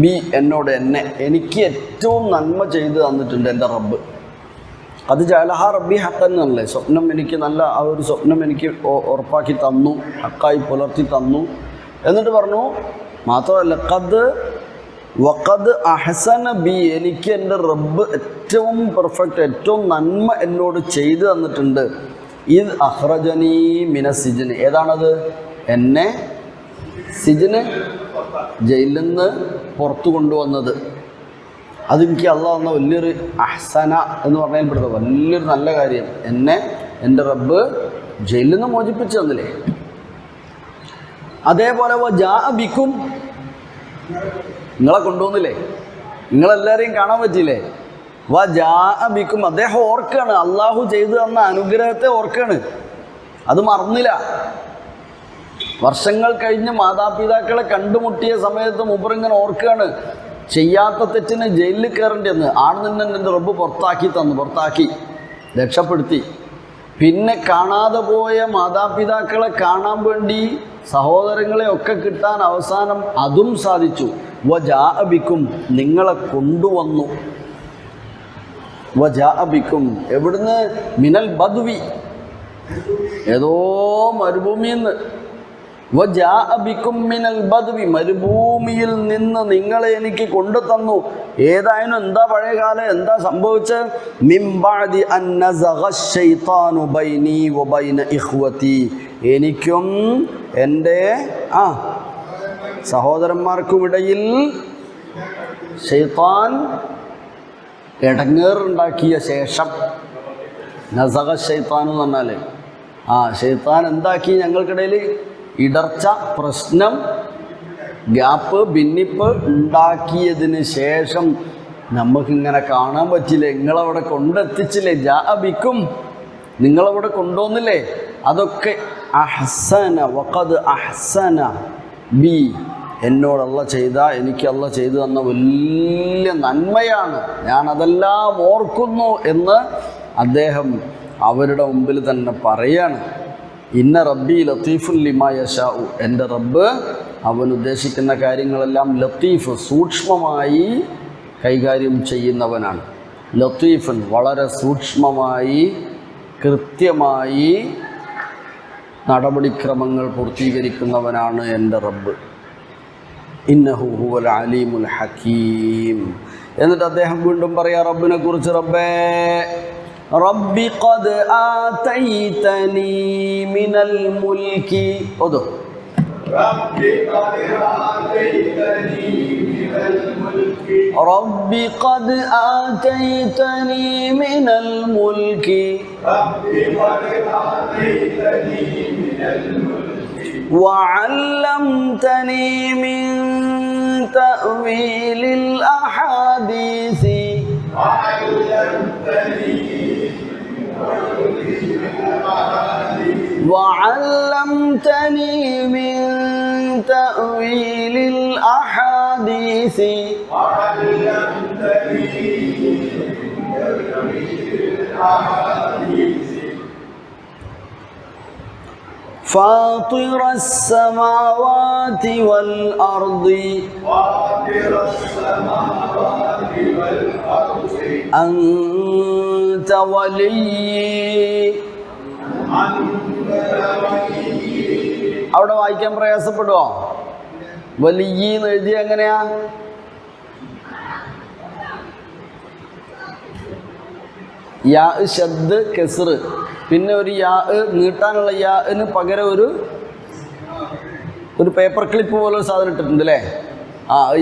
ബി എന്നോട്, എന്നെ, എനിക്ക് ഏറ്റവും നന്മ ചെയ്ത് തന്നിട്ടുണ്ട് എൻ്റെ റബ്ബ്. അത് ജഅലഹ റബ്ബി ഹഖൻ എന്നല്ലേ, സ്വപ്നം എനിക്ക് നല്ല, ആ ഒരു സ്വപ്നം എനിക്ക് ഉറപ്പാക്കി തന്നു, ഹക്കായി പുലർത്തി തന്നു. എന്നിട്ട് പറഞ്ഞു മാത്രമല്ല വഖദ് അഹ്സന ബി, എനിക്ക് എൻ്റെ റബ്ബ് ഏറ്റവും പെർഫെക്റ്റ്, ഏറ്റവും നന്മ എന്നോട് ചെയ്തു തന്നിട്ടുണ്ട്. ഇദ് അഖ്റജനി മിന സിജ്ന്, ഏതാണത്? എന്നെ സിജ്ന്, ജയിലിൽ നിന്ന് പുറത്തു കൊണ്ടുവന്നത്. അതെനിക്ക് അള്ളാഹ് തന്ന വലിയൊരു അഹ്സന എന്ന് പറഞ്ഞാൽ പെടുന്നത് വലിയൊരു നല്ല കാര്യം. എന്നെ എൻ്റെ റബ്ബ് ജയിലിൽ നിന്ന് മോചിപ്പിച്ചു തന്നില്ലേ. അതേപോലെ ജാഅ ബിക്കും, നിങ്ങളെ കൊണ്ടുവന്നില്ലേ, നിങ്ങളെല്ലാവരെയും കാണാൻ പറ്റിയില്ലേ. ജാഅ ബിക്കും, അദ്ദേഹം ഓർക്കാണ്, അള്ളാഹു ചെയ്തു തന്ന അനുഗ്രഹത്തെ ഓർക്കാണ്, അത് മറന്നില്ല. വർഷങ്ങൾ കഴിഞ്ഞ് മാതാപിതാക്കളെ കണ്ടുമുട്ടിയ സമയത്ത് മൂപ്പറിങ്ങനെ ഓർക്കുകയാണ്, ചെയ്യാത്ത തെറ്റിന് ജയിലിൽ കയറേണ്ടി വന്ന് ആണെന്ന് എൻ്റെ റബ്ബ് പുറത്താക്കി രക്ഷപ്പെടുത്തി. പിന്നെ കാണാതെ പോയ മാതാപിതാക്കളെ കാണാൻ വേണ്ടി സഹോദരങ്ങളെ ഒക്കെ കിട്ടാൻ അവസാനം അതും സാധിച്ചു. വജാഅബിക്കും, നിങ്ങളെ കൊണ്ടുവന്നു. വജാഅബിക്കും എവിടുന്ന്? മിനൽ ബദ്വി, ഏതോ മരുഭൂമിയിൽ നിന്ന്. വജാഅബിക്കും മിനൽ ബദ്വി, മരുഭൂമിയിൽ നിന്ന് നിങ്ങളെ എനിക്ക് കൊണ്ടു തന്നു. ഏതായാലും എന്താ പഴയകാലം എന്താ സംഭവിച്ചത്? മിൻ ബഅദി അൻ നസഗ ശൈത്താനു ബൈനി വബൈന ഇഖ്വതി, എനിക്കും എൻ്റെ സഹോദരന്മാർക്കുമിടയിൽ ശൈത്താൻ ഇടങ്ങേറുണ്ടാക്കിയ ശേഷം. നസഗ ശൈത്താൻ എന്ന് പറഞ്ഞാൽ ശൈത്താൻ എന്താക്കി? ഞങ്ങൾക്കിടയിൽ ഇടർച്ച, പ്രശ്നം, ഗ്യാപ്പ്, ഭിന്നിപ്പ് ഉണ്ടാക്കിയതിന് ശേഷം നമുക്കിങ്ങനെ കാണാൻ പറ്റില്ലേ? നിങ്ങളവിടെ കൊണ്ടെത്തിച്ചില്ലേ? ജാഅബിക്കും, നിങ്ങളവിടെ കൊണ്ടുവന്നില്ലേ? അതൊക്കെ അഹ്സന വഖദ് അഹ്സന ബി, എന്നോട് അല്ലാഹ് ചെയ്ത, എനിക്ക് അല്ലാഹ് ചെയ്തു തന്ന വലിയ നന്മയാണ്, ഞാനതെല്ലാം ഓർക്കുന്നു എന്ന് അദ്ദേഹം അവരുടെ മുമ്പിൽ തന്നെ പറയാണ്. ഇന്ന റബ്ബി ലത്തീഫുൽ ലിമാ യശാഉ, എൻ്റെ റബ്ബ് അവൻ ഉദ്ദേശിക്കുന്ന കാര്യങ്ങളെല്ലാം ലത്തീഫ്, സൂക്ഷ്മമായി കൈകാര്യം ചെയ്യുന്നവനാണ്. ലത്തീഫൻ, വളരെ സൂക്ഷ്മമായി കൃത്യമായി നടപടിക്രമങ്ങൾ പൂർത്തീകരിക്കുന്നവനാണ് എൻ്റെ റബ്ബ്. ഇന്നഹു ഹുവൽ അലീമുൽ ഹക്കീം. എന്നിട്ട് അദ്ദേഹം വീണ്ടും പറയാം റബ്ബിനെ കുറിച്ച്, റബ്ബി ഖദ് ആതൈതനി മിനൽ മുൽക്കി. ഓതോ, റബ്ബി ഖദ് ആതൈതനി മിനൽ മുൽക്കി, റബ്ബി ഖദ് ആതൈതനി മിനൽ മുൽക്കി, റബ്ബി ഖദ് ആതൈതനി മിനൽ മുൽക്കി, വഅല്ലംതനി മിൻ തഅവീലിൽ അഹാദീസി, وعلمتني من تأويل الأحاديث فاطر السماوات والأرض أنت ولي. അവിടെ വായിക്കാൻ പ്രയാസപ്പെടുവോ? വലിയെന്ന് എഴുതിയ എങ്ങനെയാ? യാ ശബ്ദ് കെസ്റ്, പിന്നെ ഒരു യാ നീട്ടാനുള്ള യാന് പകരം ഒരു പേപ്പർ ക്ലിപ്പ് പോലെ ഒരു സാധനം ഇട്ടിട്ടുണ്ട് അല്ലേ?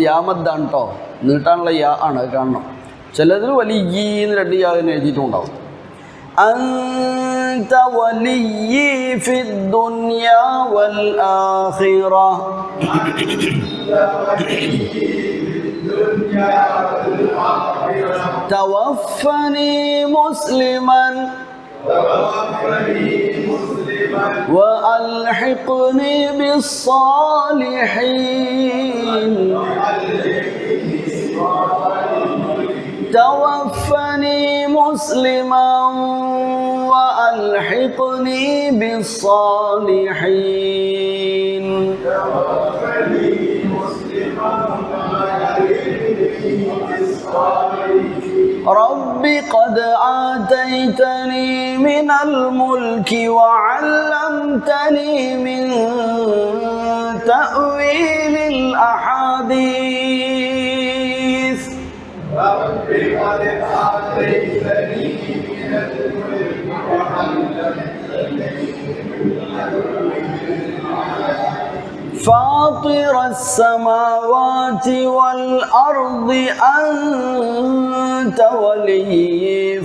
യാമദ്ദാണ് കേട്ടോ, നീട്ടാനുള്ള യാ ആണ്, അത് കാണണം. ചിലതിൽ വലിയെന്ന് 2 യാന്ന് എഴുതിയിട്ടുണ്ടാവും. أنت ولي في الدنيا والآخرة توفني مسلما وألحقني بالصالحين توفني مسلما وألحقني بالصالحين رب قد آتيتني من الملك وعلمتني من تأويل الأحاديث رب قد آتيتني من الملك وعلمتني فاطر السماوات والأرض أنت ولي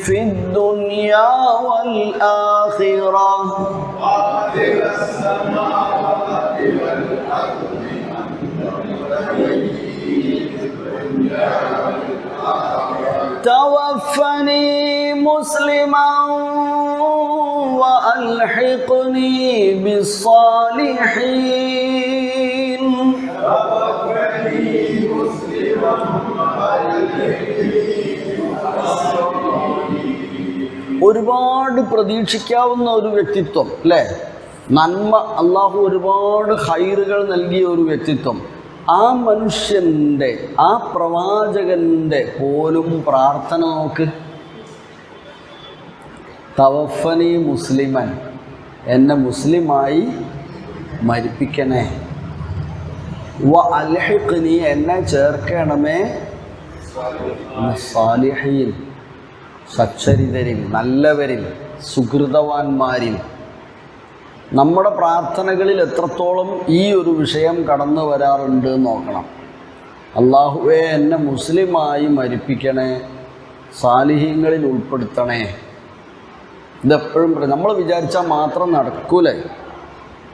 في الدنيا والآخرة فاطر السماوات والأرض توفني مسلما وألحقني بالصالحين توفني مسلما ഒരുപാട് പ്രതീക്ഷിക്കാവുന്ന ഒരു വ്യക്തിത്വം അല്ലേ? നന്മ, അള്ളാഹു ഒരുപാട് ഹൈറുകൾ നൽകിയ ഒരു വ്യക്തിത്വം. ആ മനുഷ്യൻ്റെ, ആ പ്രവാചകൻ്റെ പോലും പ്രാർത്ഥന നോക്ക്. തവഫനി മുസ്ലിമൻ, എന്നെ മുസ്ലിമായി മരിപ്പിക്കണേ. വ അൽഹിഖ്നി, എന്നെ ചേർക്കണമേ സാലിഹീൻ, സച്ചരിതരിൽ, നല്ലവരിൽ, സുഹൃതവാന്മാരിൽ. നമ്മുടെ പ്രാർത്ഥനകളിൽ എത്രത്തോളം ഈ ഒരു വിഷയം കടന്നു വരാറുണ്ട് നോക്കണം. അള്ളാഹുവേ എന്നെ മുസ്ലിമായി മരിപ്പിക്കണേ, സാലിഹീങ്ങളിൽ ഉൾപ്പെടുത്തണേ. ഇതെപ്പോഴും നമ്മൾ വിചാരിച്ചാൽ മാത്രം നടക്കൂലേ.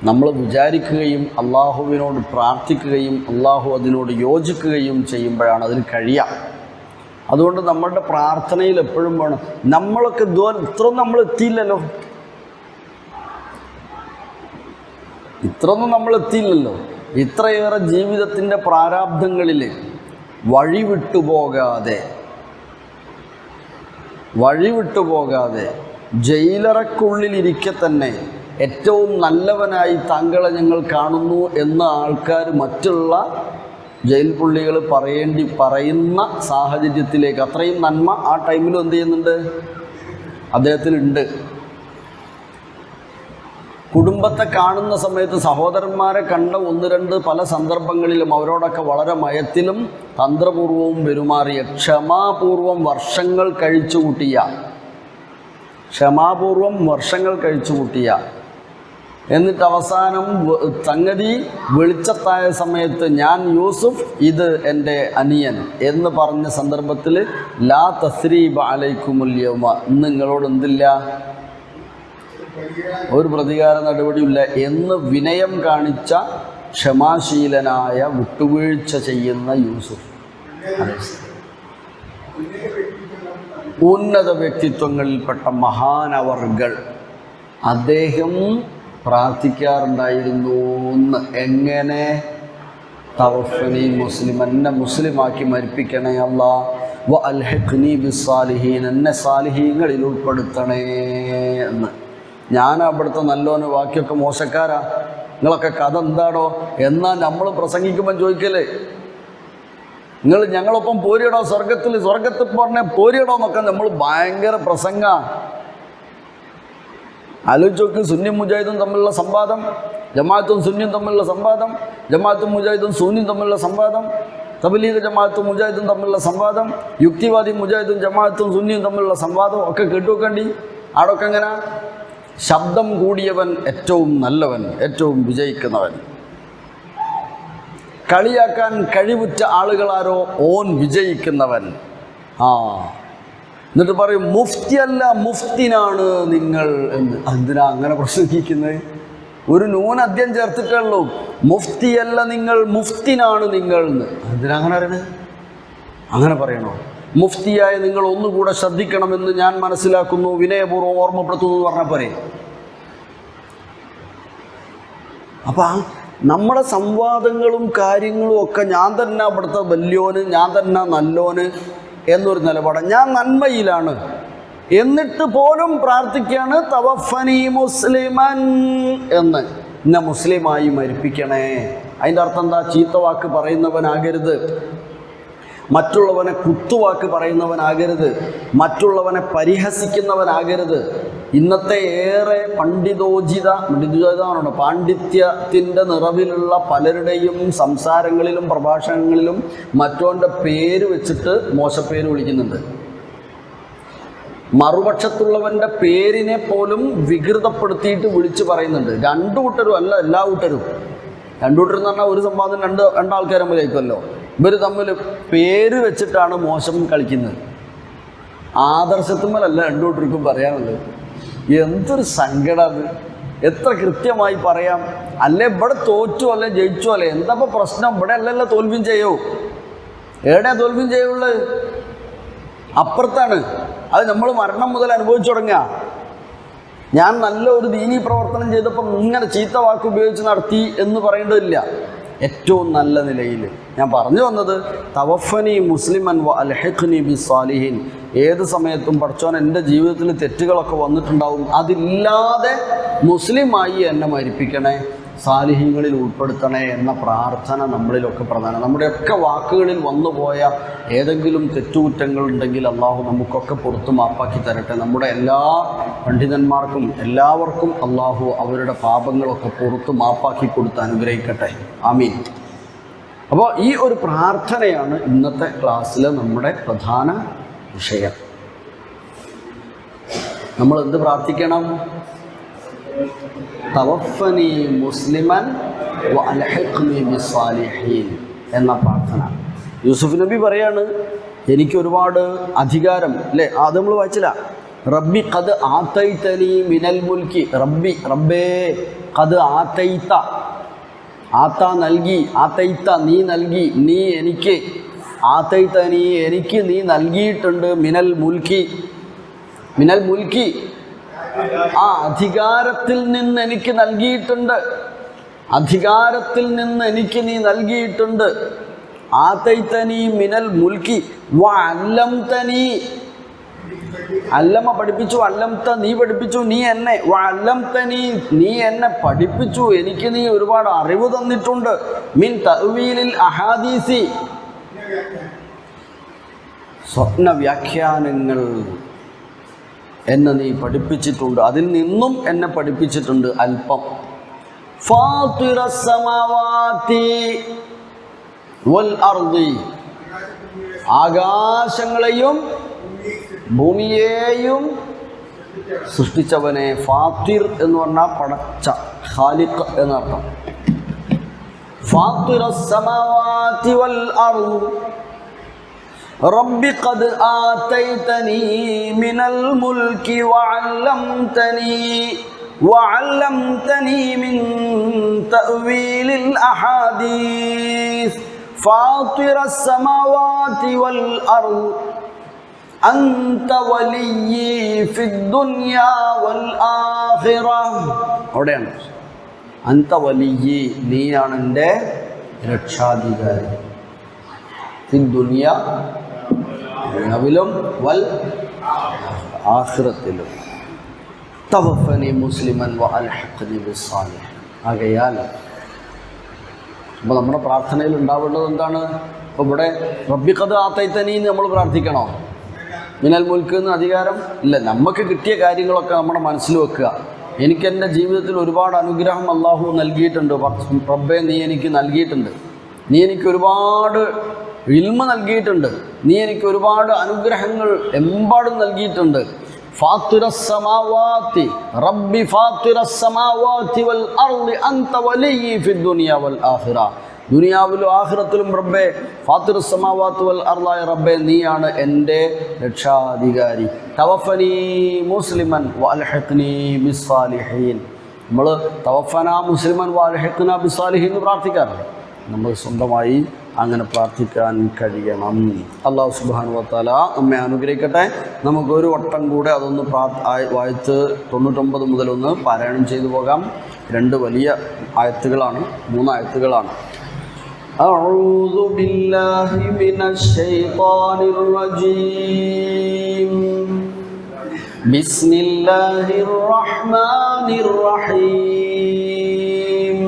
നമ്മൾ വിചാരിക്കുകയും അള്ളാഹുവിനോട് പ്രാർത്ഥിക്കുകയും അള്ളാഹു അതിനോട് യോജിക്കുകയും ചെയ്യുമ്പോഴാണ് അതിന് കഴിയുക. അതുകൊണ്ട് നമ്മളുടെ പ്രാർത്ഥനയിൽ എപ്പോഴും വേണം. നമ്മളൊക്കെ ഇത്രയൊന്നും നമ്മൾ എത്തിയില്ലല്ലോ, ഇത്രയൊന്നും നമ്മൾ എത്തിയില്ലല്ലോ. ഇത്രയേറെ ജീവിതത്തിൻ്റെ പ്രാരാബ്ധങ്ങളിൽ വഴിവിട്ടുപോകാതെ ജയിലറക്കുള്ളിലിരിക്കെ തന്നെ ഏറ്റവും നല്ലവനായി താങ്കളെ ഞങ്ങൾ കാണുന്നു എന്ന ആൾക്കാർ മറ്റുള്ള ജയിൽ പുള്ളികൾ പറയുന്ന സാഹചര്യത്തിലേക്ക്, അത്രയും നന്മ ആ ടൈമിലും എന്ത് ചെയ്യുന്നുണ്ട്, അദ്ദേഹത്തിലുണ്ട്. കുടുംബത്തെ കാണുന്ന സമയത്ത് സഹോദരന്മാരെ കണ്ട ഒന്ന് രണ്ട് പല സന്ദർഭങ്ങളിലും അവരോടൊക്കെ വളരെ മയത്തിലും തന്ത്രപൂർവവും പെരുമാറിയ, ക്ഷമാപൂർവം വർഷങ്ങൾ കഴിച്ചുകൂട്ടിയ എന്നിട്ട് അവസാനം സംഗതി വെളിച്ചത്തായ സമയത്ത് ഞാൻ യൂസുഫ്, ഇത് എൻ്റെ അനിയൻ എന്ന് പറഞ്ഞ സന്ദർഭത്തിൽ ലാ തസ്രീബ അലൈക്കുമുൽ യൗമ, ഇന്ന് നിങ്ങളോട് എന്തില്ല, ഒരു പ്രതികാര നടപടിയില്ല എന്ന് വിനയം കാണിച്ച ക്ഷമാശീലനായ, വിട്ടുവീഴ്ച ചെയ്യുന്ന യൂസുഫ്. ഉന്നത വ്യക്തിത്വങ്ങളിൽപ്പെട്ട മഹാനവർകൾ അദ്ദേഹം പ്രാർത്ഥിക്കാറുണ്ടായിരുന്നു. എങ്ങനെ? തവഫനി മുസ്ലിം, എന്നെ മുസ്ലിമാക്കി മരിപ്പിക്കണേ അല്ലാ. വ അൽഹിഖ്നി ബിസ്സാലിഹീൻ, എന്നെ സാലിഹീങ്ങളിൽ ഉൾപ്പെടുത്തണേ എന്ന്. ഞാൻ അവിടുത്തെ നല്ലോന്, ബാക്കിയൊക്കെ മോശക്കാരാ, നിങ്ങളൊക്കെ കഥ എന്താടോ എന്നാൽ നമ്മൾ പ്രസംഗിക്കുമ്പോൾ ചോദിക്കല്ലേ, നിങ്ങൾ ഞങ്ങളൊപ്പം പോരിയടോ സ്വർഗത്തിൽ പറഞ്ഞ പോരിയടോ എന്നൊക്കെ നമ്മൾ ഭയങ്കര പ്രസംഗ. ആലോചിച്ചോക്ക്, സുന്നി മുജാഹിദും തമ്മിലുള്ള സംവാദം, ജമാഅത്തും സുന്നിയും തമ്മിലുള്ള സംവാദം, ജമാഅത്തും മുജാഹിദും സുന്നിയും തമ്മിലുള്ള സംവാദം, തബ്ലീഗ് ജമാഅത്തും മുജാഹിദും തമ്മിലുള്ള സംവാദം, യുക്തിവാദി മുജാഹിദും ജമാഅത്തും സുന്നിയും തമ്മിലുള്ള സംവാദം ഒക്കെ കേട്ടുവെക്കേണ്ടി. ആടൊക്കെ എങ്ങനെ? ശബ്ദം കൂടിയവൻ ഏറ്റവും നല്ലവൻ, ഏറ്റവും വിജയിക്കുന്നവൻ. കളിയാക്കാൻ കഴിവുറ്റ ആളുകളാരോ ഓൻ വിജയിക്കുന്നവൻ. എന്നിട്ട് പറയും മുഫ്തിയല്ല മുഫ്തിനാണ് നിങ്ങൾ എന്ന്. എന്തിനാ അങ്ങനെ പ്രസംഗിക്കുന്നത്? ഒരു നൂൻ അദ്യം ചേർത്തിട്ടുള്ളൂ. മുഫ്തിയല്ല നിങ്ങൾ, മുഫ്തിനാണ് നിങ്ങൾ എന്ന്. എന്തിനാ അങ്ങനെ പറയണത്? അങ്ങനെ പറയണോ? മുഫ്തിയായ നിങ്ങൾ ഒന്നുകൂടെ ശ്രദ്ധിക്കണമെന്ന് ഞാൻ മനസ്സിലാക്കുന്നു, വിനയപൂർവ്വം ഓർമ്മപ്പെടുത്തുന്നു എന്ന് പറഞ്ഞാൽ പോരെ. അപ്പം നമ്മുടെ സംവാദങ്ങളും കാര്യങ്ങളും ഒക്കെ ഞാൻ തന്നെ അവിടുത്തെ വലിയോന്, ഞാൻ തന്നെ നല്ലോന് എന്നൊരു നിലപാടാണ്. ഞാൻ നന്മയിലാണ് എന്നിട്ട് പോലും പ്രാർത്ഥിക്കുകയാണ് തവഫനി മുസ്ലിമൻ എന്ന്, എന്നെ മുസ്ലിമായി മരിപ്പിക്കണേ. അതിൻ്റെ അർത്ഥം എന്താ? ചീത്ത വാക്ക് പറയുന്നവനാകരുത്, മറ്റുള്ളവനെ കുത്തുവാക്ക് പറയുന്നവനാകരുത്, മറ്റുള്ളവനെ പരിഹസിക്കുന്നവനാകരുത്. ഇന്നത്തെ ഏറെ പാണ്ഡിത്യത്തിൻ്റെ നിറവിലുള്ള പലരുടെയും സംസാരങ്ങളിലും പ്രഭാഷണങ്ങളിലും മറ്റോൻ്റെ പേര് വെച്ചിട്ട് മോശപ്പേര് വിളിക്കുന്നുണ്ട്. മറുപക്ഷത്തുള്ളവൻ്റെ പേരിനെ പോലും വികൃതപ്പെടുത്തിയിട്ട് വിളിച്ച് പറയുന്നുണ്ട്. രണ്ടു കൂട്ടരും അല്ല, എല്ലാ കൂട്ടരും. രണ്ടു കൂട്ടരും എന്ന് പറഞ്ഞാൽ ഒരു സംവാദം രണ്ടാൾക്കാരെ തമ്മിലായിരിക്കുമല്ലോ. ഇവർ തമ്മിൽ പേര് വെച്ചിട്ടാണ് മോശം കളിക്കുന്നത്. ആദർശത്തുമ്മലല്ല രണ്ടു കൂട്ടർക്കും പറയാനുള്ളത്. എന്തൊരു സങ്കടം അത്! എത്ര കൃത്യമായി പറയാം. അല്ലേ ഇവിടെ തോറ്റു അല്ലെ ജയിച്ചു അല്ലേ, എന്താ ഇപ്പോൾ പ്രശ്നം? ഇവിടെ അല്ലല്ലോ തോൽവിയും ചെയ്യൂ. എവിടെയാ തോൽവിയും ചെയ്യുള്ളത്? അപ്പുറത്താണ്. അത് നമ്മൾ മരണം മുതൽ അനുഭവിച്ചു തുടങ്ങുക. ഞാൻ നല്ല ഒരു ദീനീ പ്രവർത്തനം ചെയ്തപ്പം ഇങ്ങനെ ചീത്ത വാക്ക് ഉപയോഗിച്ച് നടത്തി എന്ന് പറയേണ്ടതില്ല. ഏറ്റവും നല്ല നിലയിൽ. ഞാൻ പറഞ്ഞു വന്നത് തവഫനി മുസ്ലിമൻ വ അൽഹിഖ്നി ബിസ്സാലിഹീൻ. ഏത് സമയത്തും പഠിച്ചോൻ എൻ്റെ ജീവിതത്തിൽ തെറ്റുകളൊക്കെ വന്നിട്ടുണ്ടാവും, അതില്ലാതെ മുസ്ലിമായി എന്നെ മരിപ്പിക്കണേ, സാലിഹീങ്ങളിൽ ഉൾപ്പെടുത്തണേ എന്ന പ്രാർത്ഥന നമ്മളിലൊക്കെ പ്രധാനം. നമ്മുടെയൊക്കെ വാക്കുകളിൽ വന്നുപോയ ഏതെങ്കിലും തെറ്റുകുറ്റങ്ങളുണ്ടെങ്കിൽ അള്ളാഹു നമുക്കൊക്കെ പുറത്തു മാപ്പാക്കി തരട്ടെ. നമ്മുടെ എല്ലാ പണ്ഡിതന്മാർക്കും എല്ലാവർക്കും അള്ളാഹു അവരുടെ പാപങ്ങളൊക്കെ പുറത്തു മാപ്പാക്കി കൊടുത്ത് അനുഗ്രഹിക്കട്ടെ. ആമീൻ. അപ്പോൾ ഈ ഒരു പ്രാർത്ഥനയാണ് ഇന്നത്തെ ക്ലാസ്സിലെ നമ്മുടെ പ്രധാന വിഷയം. നമ്മൾ എന്ത് പ്രാർത്ഥിക്കണം? തവഫനി മുസ്ലിമൻ വ അൽഹിഖ്നി ബിസ്സാലിഹീൻ എന്ന പ്രാർത്ഥന. യൂസുഫ് നബി പറയാണ്, എനിക്ക് ഒരുപാട് അധികാരം, അല്ലേ? അത് നമ്മൾ വായിച്ചില്ല. റബ്ബി ഖദ് ആതൈതനി മിനൽ മുൽക്കി. റബ്ബേ ഖദ് ആതൈത, ആത്ത നൽകി, ആതൈത നീ നൽകി, നീ എനിക്ക്, ആതൈതനി എനിക്ക് നീ നൽകിയിട്ടുണ്ട്, മിനൽ മുൽക്കി ആ അധികാരത്തിൽ നിന്ന് എനിക്ക് നൽകിയിട്ടുണ്ട്, അധികാരത്തിൽ നിന്ന് എനിക്ക് നീ നൽകിയിട്ടുണ്ട്. ആതൈതനി മിനൽ മുൽക്കി വ അല്ലംതനി, അല്ലമ പഠിപ്പിച്ചു, അല്ലംത നീ പഠിപ്പിച്ചു, നീ എന്നെ, വ അല്ലംതനി നീ എന്നെ പഠിപ്പിച്ചു, എനിക്ക് നീ ഒരുപാട് അറിവ് തന്നിട്ടുണ്ട്. മിൻ തഅ്വീലിൽ അഹാദീസി, സ്വപ്ന വ്യാഖ്യാനങ്ങൾ എന്നെ നീ പഠിപ്പിച്ചിട്ടുണ്ട്, അതിൽ നിന്നും എന്നെ പഠിപ്പിച്ചിട്ടുണ്ട് അല്പം. ഫാത്തിറസ് സമാവാതി വൽ അർദി, ആകാശങ്ങളെയും ഭൂമിയെയും സൃഷ്ടിച്ചവനെ. ഫാത്തിർ എന്ന് പറഞ്ഞാൽ പടച്ച, ഖാലിഖ് എന്നർത്ഥം. ഫാത്തിറസ് സമാവാതി വൽ അർദ് റബ്ബി ഖദ് ആതൈതനി മിനൽ മുൽക്കി വഅല്ലംതനി മിൻ തഅ്വീലിൽ അഹാദീസ് ഫാത്തിറസ് സമാവാതി വൽ അർദ് അൻത വലിയ്യി ഫിദ് ദുനിയാ വൽ ആഖിറ. അവിടെയാണ് അൻത വലിയ്യി, നീയാണ് എൻ്റെ രക്ഷാധികാരി. ഫിദ് ദുനിയാ, ദുനിയാവിലും വൽ ആഖിറത്തിലും. തവഫനി മുസ്ലിമൻ വ അൽഹിഖ്നി ബിസ്സാലിഹീൻ. ആകയാൽ അപ്പോൾ നമ്മുടെ പ്രാർത്ഥനയിൽ ഉണ്ടാവേണ്ടത് എന്താണ്? ഇപ്പോൾ ഇവിടെ റബ്ബി ഖദ് ആതൈതനി എന്ന് നമ്മൾ പ്രാർത്ഥിക്കണോ? മിനൽ മുൽക്ക് എന്ന് അധികാരം ഇല്ല. നമുക്ക് കിട്ടിയ കാര്യങ്ങളൊക്കെ നമ്മുടെ മനസ്സിൽ വെക്കുക. എനിക്കെൻ്റെ ജീവിതത്തിൽ ഒരുപാട് അനുഗ്രഹം അള്ളാഹു നൽകിയിട്ടുണ്ട്. റബ്ബേ നീ എനിക്ക് നൽകിയിട്ടുണ്ട്, നീ എനിക്ക് ഒരുപാട് ഇൽമ നൽകിയിട്ടുണ്ട്, നീ എനിക്ക് ഒരുപാട് അനുഗ്രഹങ്ങൾ എമ്പാടും നൽകിയിട്ടുണ്ട്. ഫാത്തിറസ് സമാവാതി റബ്ബി ഫാത്തിറസ് സമാവാതി വൽ അർളി അൻത വലിയ്യി ഫിദ് ദുനിയാ വൽ ആഖിറ. ദുനിയാവിലും ആഖിറത്തിലും റബ്ബേ, ഫാത്തിറസ് സമാവാതി വൽ അർളായ റബ്ബേ നീയാണ് എൻ്റെ രക്ഷാധികാരി. തവഫനി മുസ്ലിമൻ വ അൽഹിഖ്നി ബിസ്സാലിഹീൻ. നമ്മൾ തവഫന മുസ്ലിമൻ വ അൽഹിഖ്ന ബിസ്സാലിഹീൻ എന്ന് പ്രാർത്ഥിക്കാറുണ്ട്. നമ്മൾ സ്വന്തമായി അങ്ങനെ പ്രാർത്ഥിക്കാൻ കഴിയണം. അല്ലാഹു സുബ്ഹാനഹു വ തആല നമ്മെ അനുഗ്രഹിക്കട്ടെ. നമുക്കൊരു വട്ടം കൂടെ അതൊന്ന് വായിച്ച് 99 മുതൽ ഒന്ന് പാരായണം ചെയ്തു പോകാം. 2 വലിയ ആയത്തുകളാണ്, 3 ആയത്തുകളാണ്. അഊദു ബില്ലാഹി മിനശ് ശൈത്വാനിർ റജീം. ബിസ്മില്ലാഹിർ റഹ്മാനിർ റഹീം.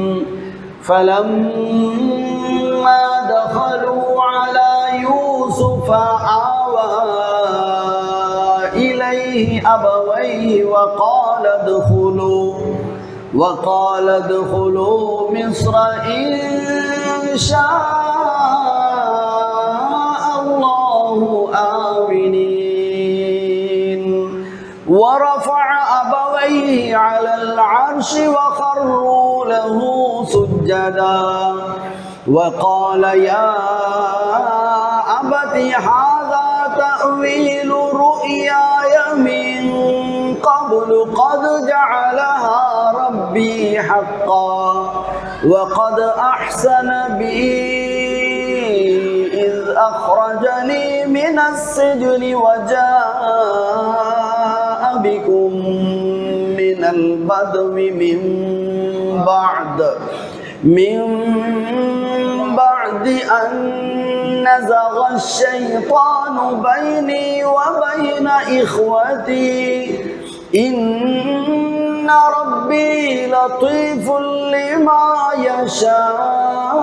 فلما دخلوا على يوسف آوى إليه أبويه وقال ادخلوا مصر إن شاء الله آمنين. ورفع أبويه على العرش وخروا له سجدا وقال يا أبت هذا تأويل رؤياي من قبل قد جعلها ربي حقا وقد أحسن بي إذ أخرجني من السجن وجاء بكم من البدو من بعد من بعد أن نزغ الشيطان بيني وبين إخوتي إن ربي لطيف لما يشاء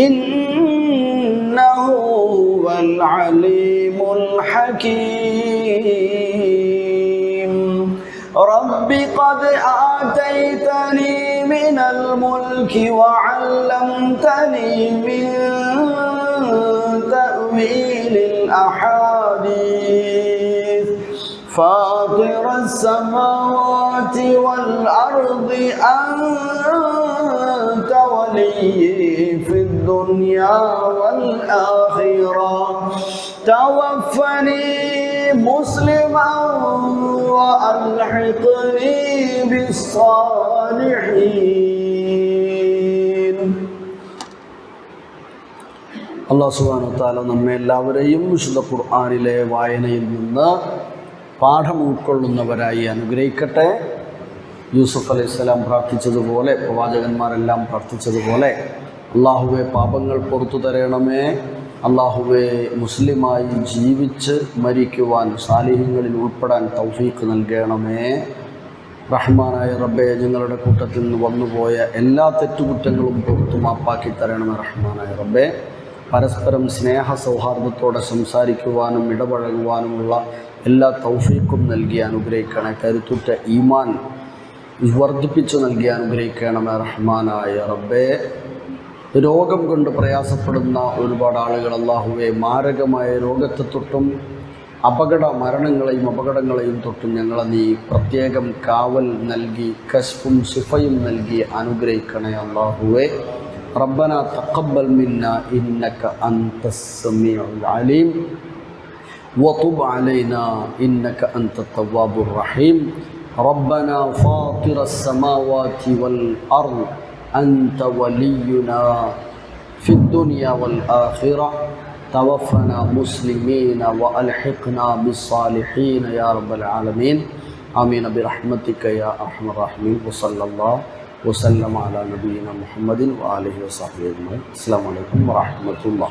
إنه هو العليم الحكيم رب قد آتيتني من الملك وعلمتني من تأويل الأحاديث فاطر السماوات والأرض أنت ولي في الدنيا والآخرة توفني مسلما وألحقني بالصالحين. അല്ലാഹു സുബ്ഹാനഹു വ തആല നമ്മെ എല്ലാവരെയും വിശുദ്ധ ഖുർആനിലെ വായനയിൽ നിന്ന് പാഠം ഉൾക്കൊള്ളുന്നവരായി അനുഗ്രഹിക്കട്ടെ. യൂസുഫ് അലൈഹിസ്സലാം പ്രാർത്ഥിച്ചതുപോലെ, പ്രവാചകന്മാരെല്ലാം പ്രാർത്ഥിച്ചതുപോലെ, അള്ളാഹുവെ പാപങ്ങൾ പുറത്തു തരണമേ, അള്ളാഹുവെ മുസ്ലിമായി ജീവിച്ച് മരിക്കുവാൻ സാലിഹ്യങ്ങളിൽ ഉൾപ്പെടാൻ തൗഫീഖ് നൽകണമേ. റഹ്മാനായ റബ്ബെ, ഞങ്ങളുടെ കൂട്ടത്തിൽ നിന്ന് വന്നുപോയ എല്ലാ തെറ്റുകുറ്റങ്ങളും പുറത്തു മാപ്പാക്കി തരണമേ. റഹ്മാനായ റബ്ബെ, പരസ്പരം സ്നേഹ സൗഹാർദ്ദത്തോടെ സംസാരിക്കുവാനും ഇടപഴകുവാനുമുള്ള എല്ലാ തൗഫീഖും നൽകി അനുഗ്രഹിക്കണേ. കരുത്തുറ്റ ഈമാൻ വർദ്ധിപ്പിച്ചു നൽകി അനുഗ്രഹിക്കണമേ. റഹ്മാനായ റബ്ബെ, രോഗം കൊണ്ട് പ്രയാസപ്പെടുന്ന ഒരുപാട് ആളുകൾ അല്ലാഹുവെ മാരകമായ രോഗത്തെ തൊട്ടും അപകടങ്ങളെയും തൊട്ടും ഞങ്ങളെ നീ പ്രത്യേകം കാവൽ നൽകി കശ്ഫും ശിഫയും നൽകി അനുഗ്രഹിക്കണേ. അല്ലാഹുവെ റബ്ബന തഖബ്ബൽ മിന്നാ ഇന്നക അൻതസ് സമീഉൽ അലീം വതുബ് അലൈനാ ഇന്നക അൻതത് തവ്വാബുർ റഹീം. റബ്ബന ഫാത്തിറസ് സമാവാതി വൽ അർദ് أنت ولينا في الدنيا والآخرة توفنا مسلمين وألحقنا بالصالحين يا رب العالمين آمين برحمتك يا أرحم الراحمين. وصلى الله وسلم على نبينا محمد وآله وصحبه أجمعين. السلام عليكم ورحمة الله.